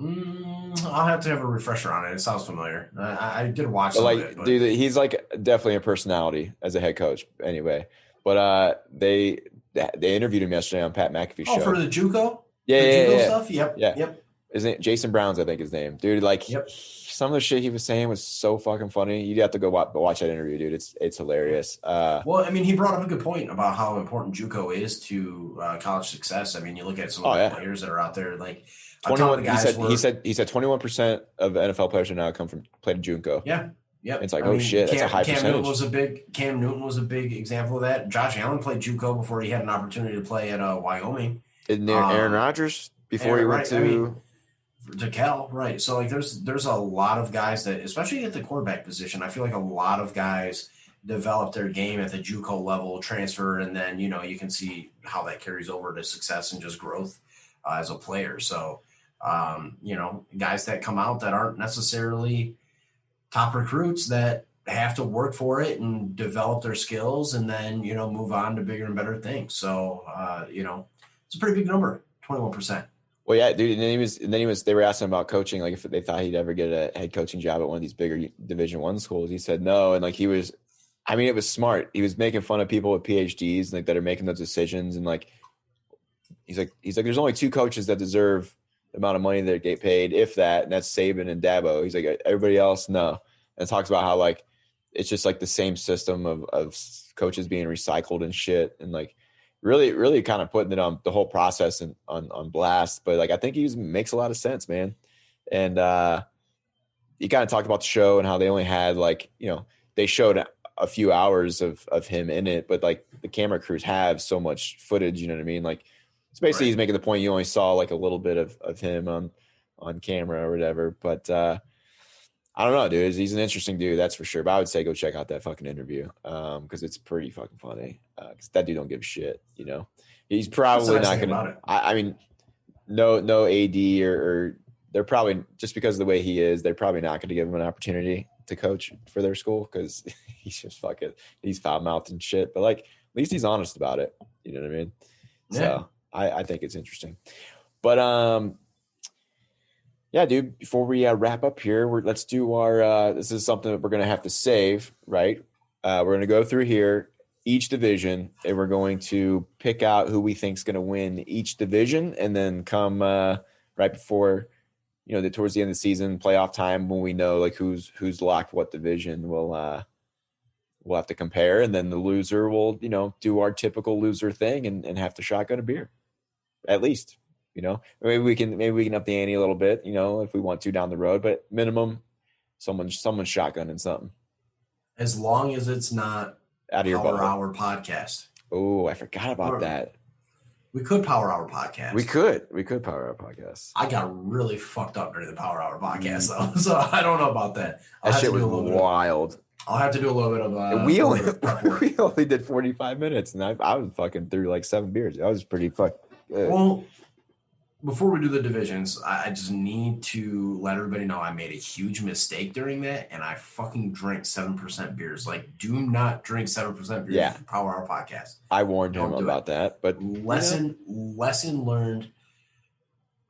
I'll have to have a refresher on it. It sounds familiar. I did watch some of it. But... Dude, he's like definitely a personality as a head coach anyway. But they interviewed him yesterday on Pat McAfee's show. Oh, for the JUCO? Yeah. Stuff? Yep. His name, Jason Brown's, I think his name. Dude, like, some of the shit he was saying was so fucking funny. You'd have to go watch that interview, dude. It's hilarious. Well, I mean, he brought up a good point about how important JUCO is to college success. I mean, you look at some of the players that are out there, like 21. He said 21% of NFL players are now played in JUCO. Yeah. Yep. It's like, shit, that's a high percentage. Cam Newton was a big example of that. Josh Allen played JUCO before he had an opportunity to play at Wyoming. Isn't there Aaron Rodgers before he went to Cal, right? So, like, there's a lot of guys that, especially at the quarterback position, I feel like a lot of guys develop their game at the JUCO level, transfer, and then you can see how that carries over to success and just growth as a player. So, guys that come out that aren't necessarily top recruits that have to work for it and develop their skills, and then move on to bigger and better things. So, it's a pretty big number, 21%. Well, yeah, dude. And then they were asking about coaching, like if they thought he'd ever get a head coaching job at one of these bigger Division I schools. He said no, and like it was smart. He was making fun of people with PhDs like that are making those decisions, and like he's like, there's only 2 coaches that deserve the amount of money that get paid, if that, and that's Saban and Dabo. He's like, everybody else, no. and talks about how like it's just like the same system of coaches being recycled and shit, and like really kind of putting it on the whole process and on blast. But like I think he makes a lot of sense, man. And he kind of talked about the show and how they only had like, you know, they showed a few hours of him in it, but like the camera crews have so much footage, you know what I mean? Like it's basically he's making the point you only saw like a little bit of him on camera or whatever. But I don't know, dude. He's an interesting dude, that's for sure. But I would say go check out that fucking interview because it's pretty fucking funny. Because that dude don't give a shit, you know. He's probably not gonna. I mean, no AD or they're probably just because of the way he is, they're probably not going to give him an opportunity to coach for their school because he's just fucking he's foul mouthed and shit. But like at least he's honest about it. You know what I mean? Yeah. So I think it's interesting. But yeah, dude, before we wrap up here, let's do our this is something that we're going to have to save, right? We're going to go through here each division and we're going to pick out who we think is going to win each division, and then come right before, you know, towards the end of the season, playoff time, when we know like who's locked what division, we'll have to compare, and then the loser will, you know, do our typical loser thing and have to shotgun a beer, at least. You know, maybe we can up the ante a little bit, you know, if we want to down the road, but minimum someone's shotgunning something. As long as it's not out of your Power Hour podcast. Oh, I forgot about that. We could Power Hour podcast. We could Power Hour podcast. I got really fucked up during the Power Hour podcast though, so I don't know about that. That shit was wild. I'll have to do a little bit of. We only did 45 minutes, and I was fucking through like 7 beers. I was pretty fucking good. Well, before we do the divisions, I just need to let everybody know I made a huge mistake during that, and I fucking drank 7% beers. Like, do not drink 7% beers for Power Hour podcast. I warned him about that, but lesson learned.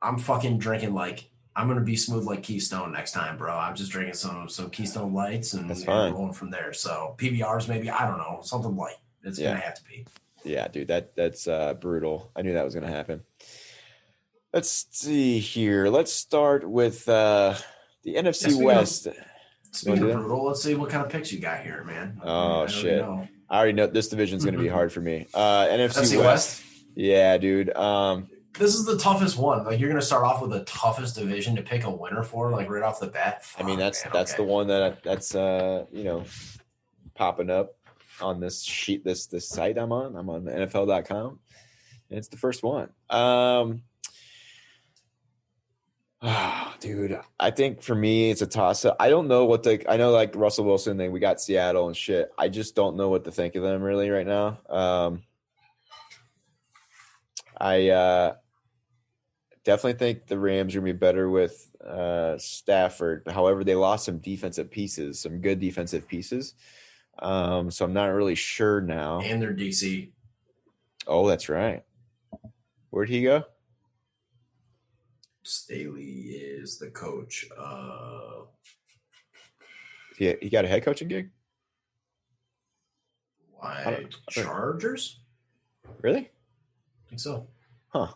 I'm fucking drinking like I'm gonna be smooth like Keystone next time, bro. I'm just drinking some Keystone Lights and rolling from there. So PBRs maybe, I don't know, something light. It's gonna have to be. Yeah, dude, that's brutal. I knew that was gonna happen. Let's see here. Let's start with the NFC West. Speaking of brutal, let's see what kind of picks you got here, man. Oh, shit. I already know this division's going to be hard for me. NFC West. Yeah, dude. This is the toughest one. Like, you're going to start off with the toughest division to pick a winner for, like, right off the bat. I mean, that's the one that's you know, popping up on this sheet, this site I'm on. I'm on NFL.com, and it's the first one. Oh, dude, I think for me it's a toss-up. I don't know I know like Russell Wilson, we got Seattle and shit. I just don't know what to think of them really right now. I definitely think the Rams are gonna be better with Stafford. However, they lost some defensive pieces, some good defensive pieces. So I'm not really sure now. And their DC. Oh, that's right. Where'd he go? Staley is the coach. He got a head coaching gig? Why? Chargers? Really? I think so. Huh.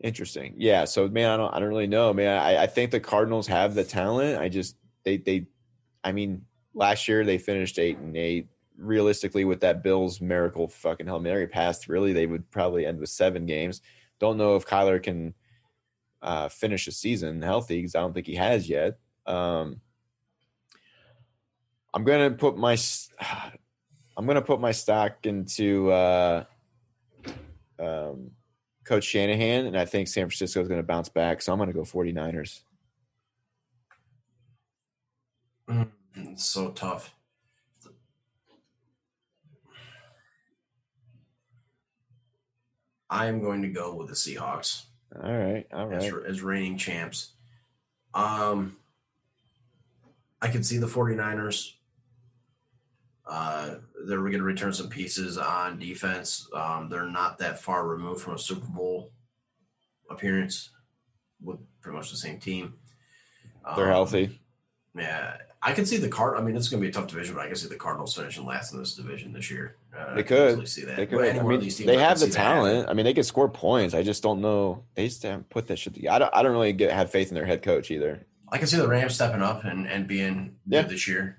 Interesting. Yeah. So, man, I don't really know, man. I think the Cardinals have the talent. I just I mean, last year they finished 8-8. Realistically, with that Bills miracle fucking Hail Mary pass, really they would probably end with 7 games. Don't know if Kyler can finish the season healthy, because I don't think he has yet. I'm gonna put my stock into Coach Shanahan, and I think San Francisco is going to bounce back. So I'm going to go 49ers. It's so tough. I am going to go with the Seahawks. All right. As reigning champs. I can see the 49ers. They're going to return some pieces on defense. They're not that far removed from a Super Bowl appearance with pretty much the same team. They're healthy. Yeah. I can see the Cardinals. I mean, it's going to be a tough division, but I can see the Cardinals finishing last in this division this year. They could. See that. They could. I mean, they have the talent. I mean, they can score points. I just don't know. They just haven't put that shit together. I don't really have faith in their head coach either. I can see the Rams stepping up and being Yeah. good this year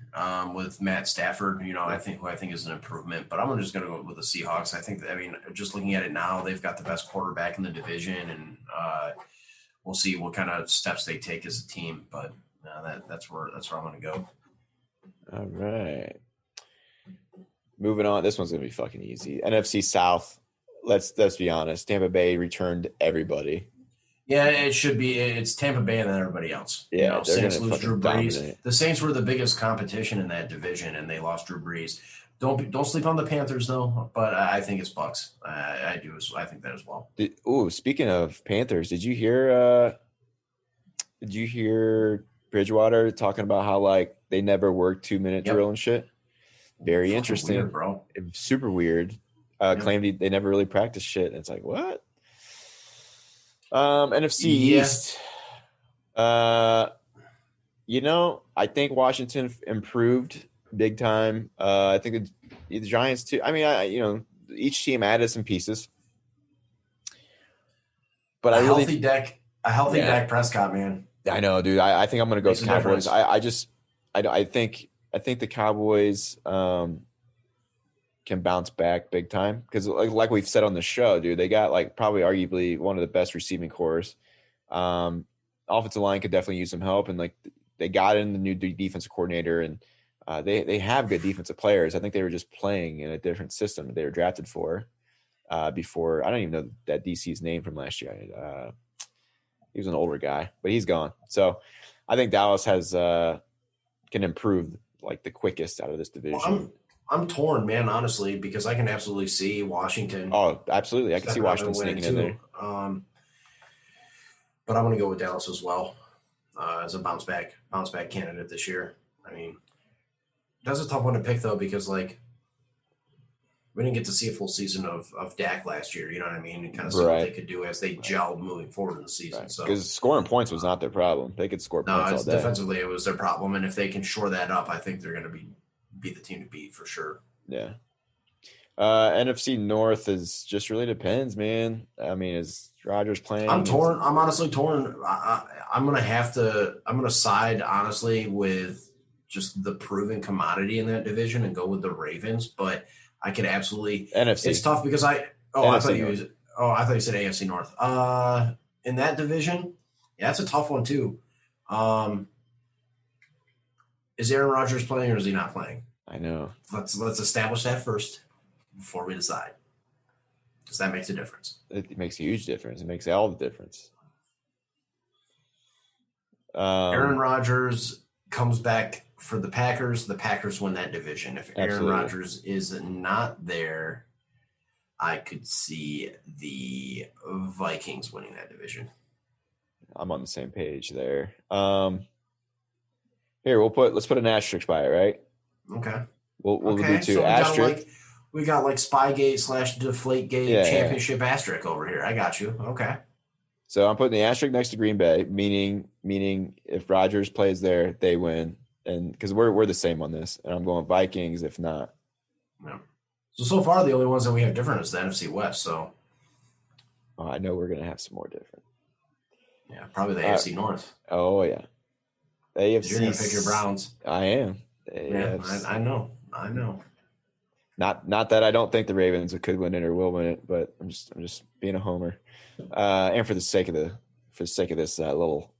with Matt Stafford. I think is an improvement. But I'm just going to go with the Seahawks. I mean, just looking at it now, they've got the best quarterback in the division, and we'll see what kind of steps they take as a team. But that's where I'm going to go. All right. Moving on. This one's going to be fucking easy. NFC South. Let's be honest. Tampa Bay returned everybody. Yeah, it should be. It's Tampa Bay and then everybody else. Yeah, they're Saints going to lose Drew fucking Brees. dominate. The Saints were the biggest competition in that division, and they lost Drew Brees. Don't sleep on the Panthers though. But I think it's Bucks. I do. I think that as well. Speaking of Panthers, did you hear Bridgewater talking about how like they never worked 2-minute drill and shit? Very fucking interesting, weird, bro. Super weird. Claimed they never really practiced shit. And it's like, what? NFC East. I think Washington improved big time. I think the Giants too. I mean, each team added some pieces. But a healthy Dak Prescott, man. I know, dude. I think I'm going to go with Cowboys. I think the Cowboys can bounce back big time because, like we've said on the show, dude, they got like probably arguably one of the best receiving cores. Offensive line could definitely use some help, and like they got in the new defensive coordinator, and they have good defensive players. I think they were just playing in a different system that they were drafted for. Before I don't even know that DC's name from last year. He was an older guy, but he's gone. So I think Dallas can improve like the quickest out of this division. Well, I'm torn, man, honestly, because I can absolutely see Washington. Oh, absolutely. I can see Washington sneaking in there. But I'm going to go with Dallas as well as a bounce back candidate this year. I mean, that's a tough one to pick, though, because, like, we didn't get to see a full season of Dak last year, you know what I mean? And kind of see what they could do as they gelled moving forward in the season. Right. So because scoring points was not their problem. They could score points all day. Defensively, it was their problem. And if they can shore that up, I think they're going to be the team to beat for sure. Yeah. NFC North is just really depends, man. I mean, is Rodgers playing? I'm torn. I'm honestly torn. I'm going to side, honestly, with just the proven commodity in that division and go with the Ravens. But I could absolutely NFC. It's tough because I thought you said AFC North. In that division, yeah, that's a tough one too. Is Aaron Rodgers playing or is he not playing? I know. Let's establish that first before we decide, because that makes a difference. It makes a huge difference. It makes all the difference. Aaron Rodgers comes back for the Packers win that division. If Aaron Rodgers is not there, I could see the Vikings winning that division. I'm on the same page there. Here, let's put an asterisk by it, right? Okay. We'll do two. So asterisk. We got like Spygate / Deflategate championship asterisk over here. I got you. Okay. So I'm putting the asterisk next to Green Bay, meaning if Rodgers plays there, they win. And because we're the same on this, and I'm going Vikings if not. Yeah. So far the only ones that we have different is the NFC West. So I know we're gonna have some more different. Yeah, probably the AFC North. Oh yeah, AFC. You're gonna pick your Browns. I am. Yeah, I know. Not that I don't think the Ravens could win it or will win it, but I'm just being a homer. And for the sake of this little.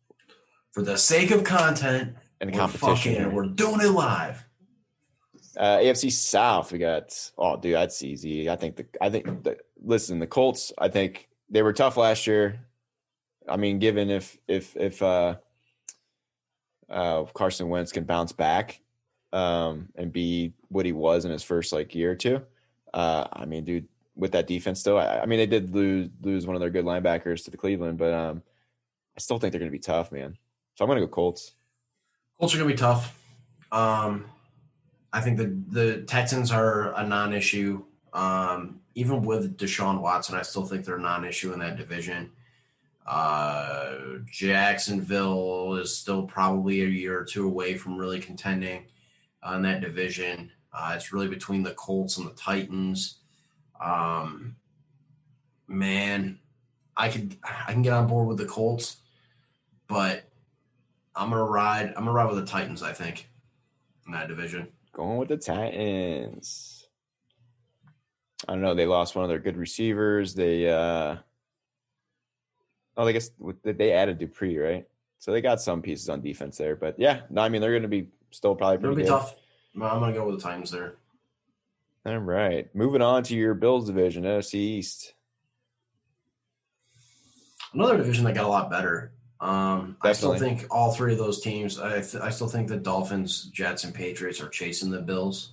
For the sake of content. And competition. We're doing it live. AFC South, we got. Oh, dude, that's easy. Listen, the Colts. I think they were tough last year. I mean, given if Carson Wentz can bounce back, and be what he was in his first year or two. I mean, dude, with that defense still, I mean, they did lose one of their good linebackers to the Cleveland, but I still think they're going to be tough, man. So I'm going to go Colts. Colts are going to be tough. I think the Texans are a non-issue. Even with Deshaun Watson, I still think they're a non-issue in that division. Jacksonville is still probably a year or two away from really contending in that division. It's really between the Colts and the Titans. Man, I can get on board with the Colts, but I'm gonna ride with the Titans, I think, in that division. Going with the Titans. I don't know. They lost one of their good receivers. I guess they added Dupree, right? So they got some pieces on defense there. But yeah, no, I mean, they're going to be still probably pretty good. It'll be tough. I'm going to go with the Titans there. All right. Moving on to your Bills division, NFC East. Another division that got a lot better. I still think all three of those teams, I still think the Dolphins, Jets, and Patriots are chasing the Bills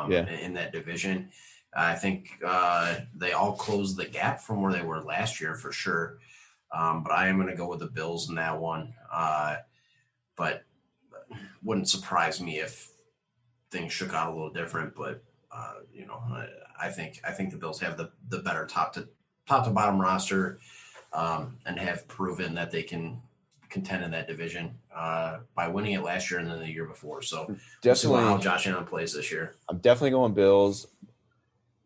in that division. I think they all closed the gap from where they were last year for sure. But I am going to go with the Bills in that one. But wouldn't surprise me if things shook out a little different. But I think the Bills have the better top to bottom roster and have proven that they can contend in that division by winning it last year and then the year before. So definitely how Josh Allen plays this year. I'm definitely going Bills.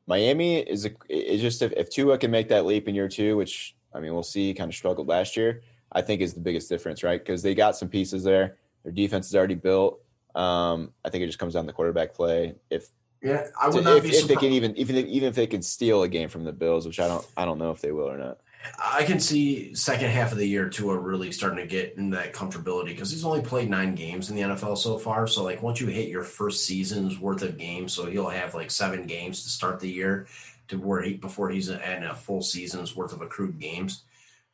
Miami is just if Tua can make that leap in year 2, which I mean we'll see, kind of struggled last year, I think is the biggest difference, right? Because they got some pieces there. Their defense is already built. I think it just comes down to quarterback play. I would not be surprised. If they can even if they can steal a game from the Bills, which I don't know if they will or not. I can see second half of the year Tua really starting to get in that comfortability because he's only played 9 games in the NFL so far. So like once you hit your first season's worth of games, so he'll have like 7 games to start the year before he's in a full season's worth of accrued games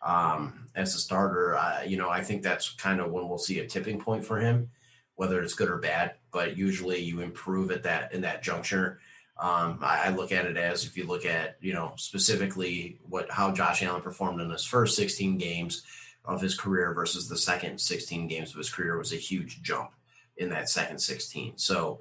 as a starter. I think that's kind of when we'll see a tipping point for him, whether it's good or bad. But usually you improve in that juncture. I look at it as if you look at, specifically how Josh Allen performed in his first 16 games of his career versus the second 16 games of his career was a huge jump in that second 16. So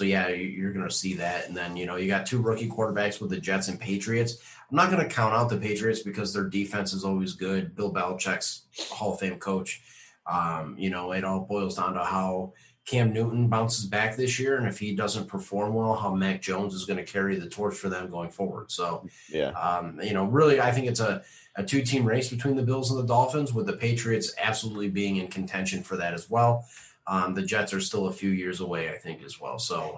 yeah, you're going to see that. And then, you got 2 rookie quarterbacks with the Jets and Patriots. I'm not going to count out the Patriots because their defense is always good. Bill Belichick's Hall of Fame coach. It all boils down to how Cam Newton bounces back this year, and if he doesn't perform well, how Mac Jones is going to carry the torch for them going forward. So, really, I think it's a 2-team race between the Bills and the Dolphins, with the Patriots absolutely being in contention for that as well. The Jets are still a few years away, I think, as well. So,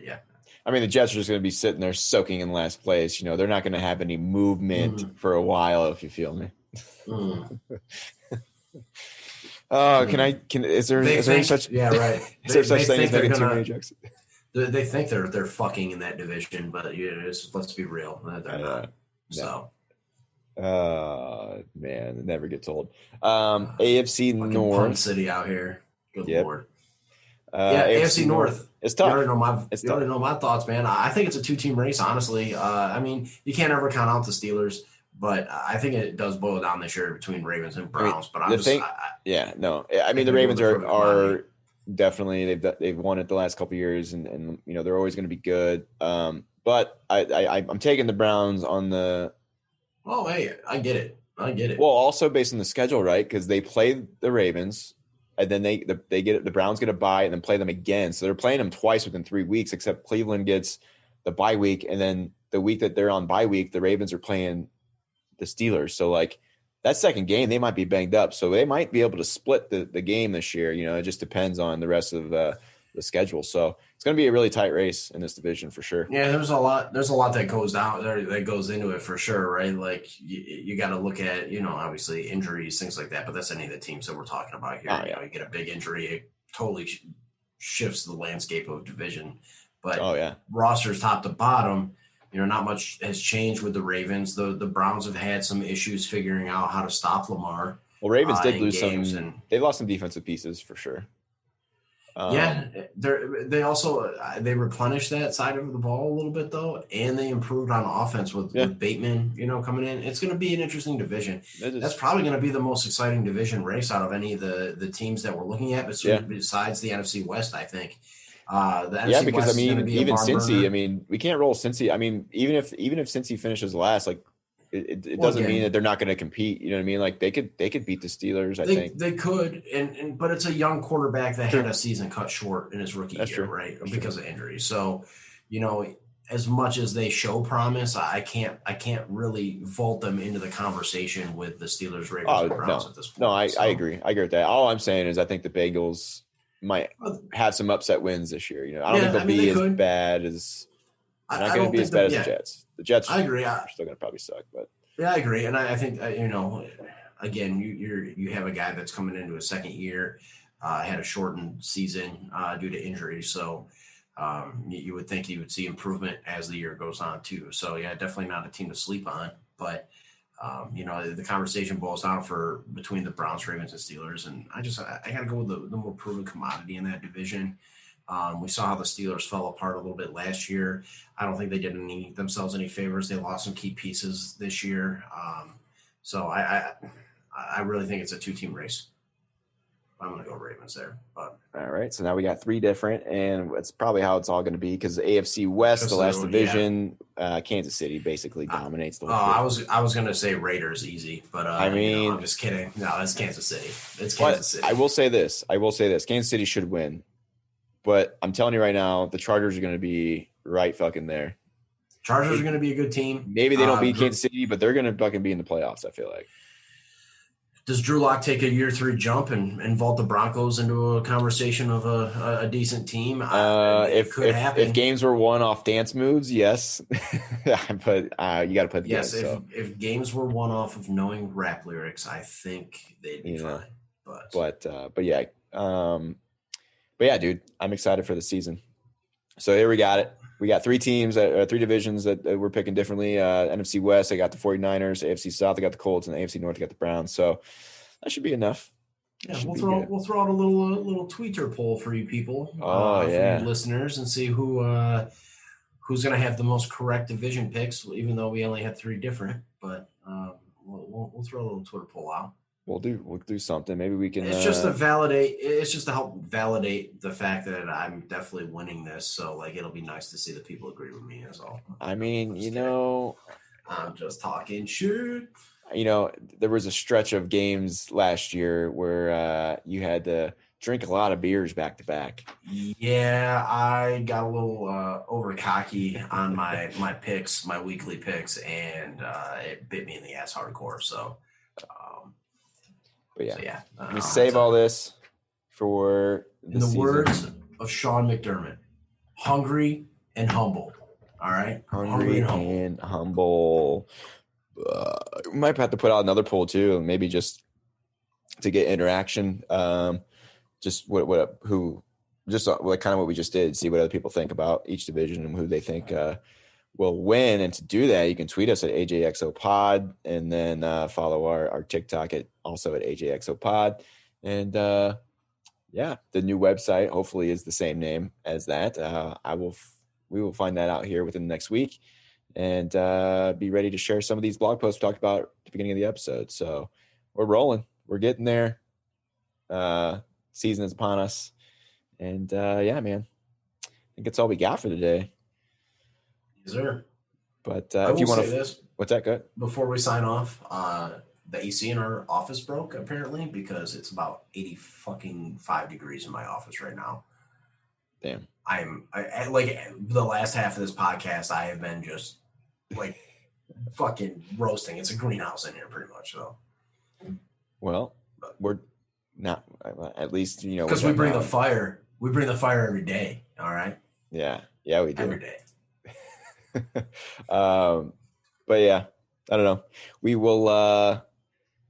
yeah. I mean, the Jets are just going to be sitting there soaking in last place. They're not going to have any movement for a while, if you feel me. Is there such thing as making too many jokes? They think they're fucking in that division, but let's be real, they're not. So, man, it never gets old. AFC North, Pun City out here. Good Lord. AFC North. It's tough. You already know my thoughts, man. I think it's a 2-team race, honestly. I mean, you can't ever count out the Steelers. But I think it does boil down this year between Ravens and Browns. But the Ravens are definitely they've won it the last couple of years, and they're always going to be good. But I'm taking the Browns on the. Oh, hey, I get it. Well, also based on the schedule, right? Because they play the Ravens, and then the Browns get a bye, and then play them again. So they're playing them twice within 3 weeks. Except Cleveland gets the bye week, and then the week that they're on bye week, the Ravens are playing the Steelers. So like that second game, they might be banged up. So they might be able to split the game this year. It just depends on the rest of the schedule. So it's going to be a really tight race in this division for sure. Yeah, there's a lot that goes down there that goes into it for sure, right? Like you got to look at, obviously injuries, things like that, but that's any of the teams that we're talking about here. You get a big injury, it totally shifts the landscape of division. But rosters top to bottom, not much has changed with the Ravens. The Browns have had some issues figuring out how to stop Lamar. Well, Ravens did lose some. They lost some defensive pieces for sure. They also they replenished that side of the ball a little bit though, and they improved on offense with Bateman, coming in. It's going to be an interesting division. That's probably going to be the most exciting division race out of any of the teams that we're looking at, besides the NFC West, I think. Because West even Cincy, we can't roll Cincy. I mean, even if Cincy finishes last, like it doesn't mean that they're not going to compete. You know what I mean? Like they could beat the Steelers. I think they could, but it's a young quarterback that had a season cut short in his rookie year, right? Because of injury. So, as much as they show promise, I can't really vault them into the conversation with the Steelers, Ravens, and Browns at this point. No, I agree. I agree with that. All I'm saying is I think the Bengals might have some upset wins this year. I don't think they'll be as bad as – they're not going to be as bad as the Jets. The Jets I agree. are still going to probably suck. But yeah, I agree. And I think, again, you have a guy that's coming into his second year, had a shortened season due to injury. So you would think you would see improvement as the year goes on too. So yeah, definitely not a team to sleep on. But the conversation boils down between the Browns, Ravens, and Steelers. And I got to go with the more proven commodity in that division. We saw how the Steelers fell apart a little bit last year. I don't think they did themselves any favors. They lost some key pieces this year. So I really think it's a two-team race. I'm going to go Ravens there. But all right, so now we got three different, and it's probably how it's all going to be because the AFC West, the last division, Kansas City basically dominates the whole thing. I was going to say Raiders easy, but I'm just kidding. No, it's Kansas City. It's Kansas City. I will say this. Kansas City should win. But I'm telling you right now, the Chargers are going to be right fucking there. Chargers are going to be a good team. Maybe they don't beat Kansas City, but they're going to fucking be in the playoffs, I feel like. Does Drew Lock take a year 3 jump and vault the Broncos into a conversation of a decent team? It could happen. If games were won off dance moves, yes. But you got to put the yes. If games were won off of knowing rap lyrics, I think they'd be fine. But yeah. But yeah, dude, I'm excited for the season. So here we got it. We got 3 teams, 3 divisions that we're picking differently. NFC West, I got the 49ers. AFC South, I got the Colts. And the AFC North, I got the Browns. So that should be enough. Yeah, we'll throw out a little tweeter poll for you people, for you listeners, and see who's going to have the most correct division picks. Even though we only had 3 different, but we'll throw a little Twitter poll out. We'll do something. Maybe we can. It's just to validate. It's just to help validate the fact that I'm definitely winning this. So it'll be nice to see that people agree with me as well. I mean, I'm just talking shit. There was a stretch of games last year where you had to drink a lot of beers back to back. Yeah, I got a little over cocky on my picks, my weekly picks, and it bit me in the ass hardcore. So. But yeah, we save all this for the words of Sean McDermott: hungry and humble. All right, hungry and humble. We might have to put out another poll too, maybe just to get interaction. Just kind of what we just did. See what other people think about each division and who they think will win. And to do that, you can tweet us at AJXOPod and then follow our TikTok also at AJXOPod. And the new website hopefully is the same name as that. We will find that out here within the next week and be ready to share some of these blog posts we talked about at the beginning of the episode. So we're rolling. We're getting there. Season is upon us. And man, I think that's all we got for today. Yes, sir. But if you want to say this, what's that? Good. Before we sign off, the AC in our office broke apparently because it's about 85 degrees in my office right now. Damn. I like the last half of this podcast, I have been just like fucking roasting. It's a greenhouse in here pretty much. So, well, we're not, at least, because we bring the fire. We bring the fire every day. All right. Yeah, we do every day. But yeah, I don't know. We will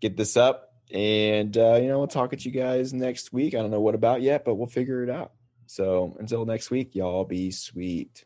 get this up and we'll talk at you guys next week. I don't know what about yet, but we'll figure it out. So until next week, y'all be sweet.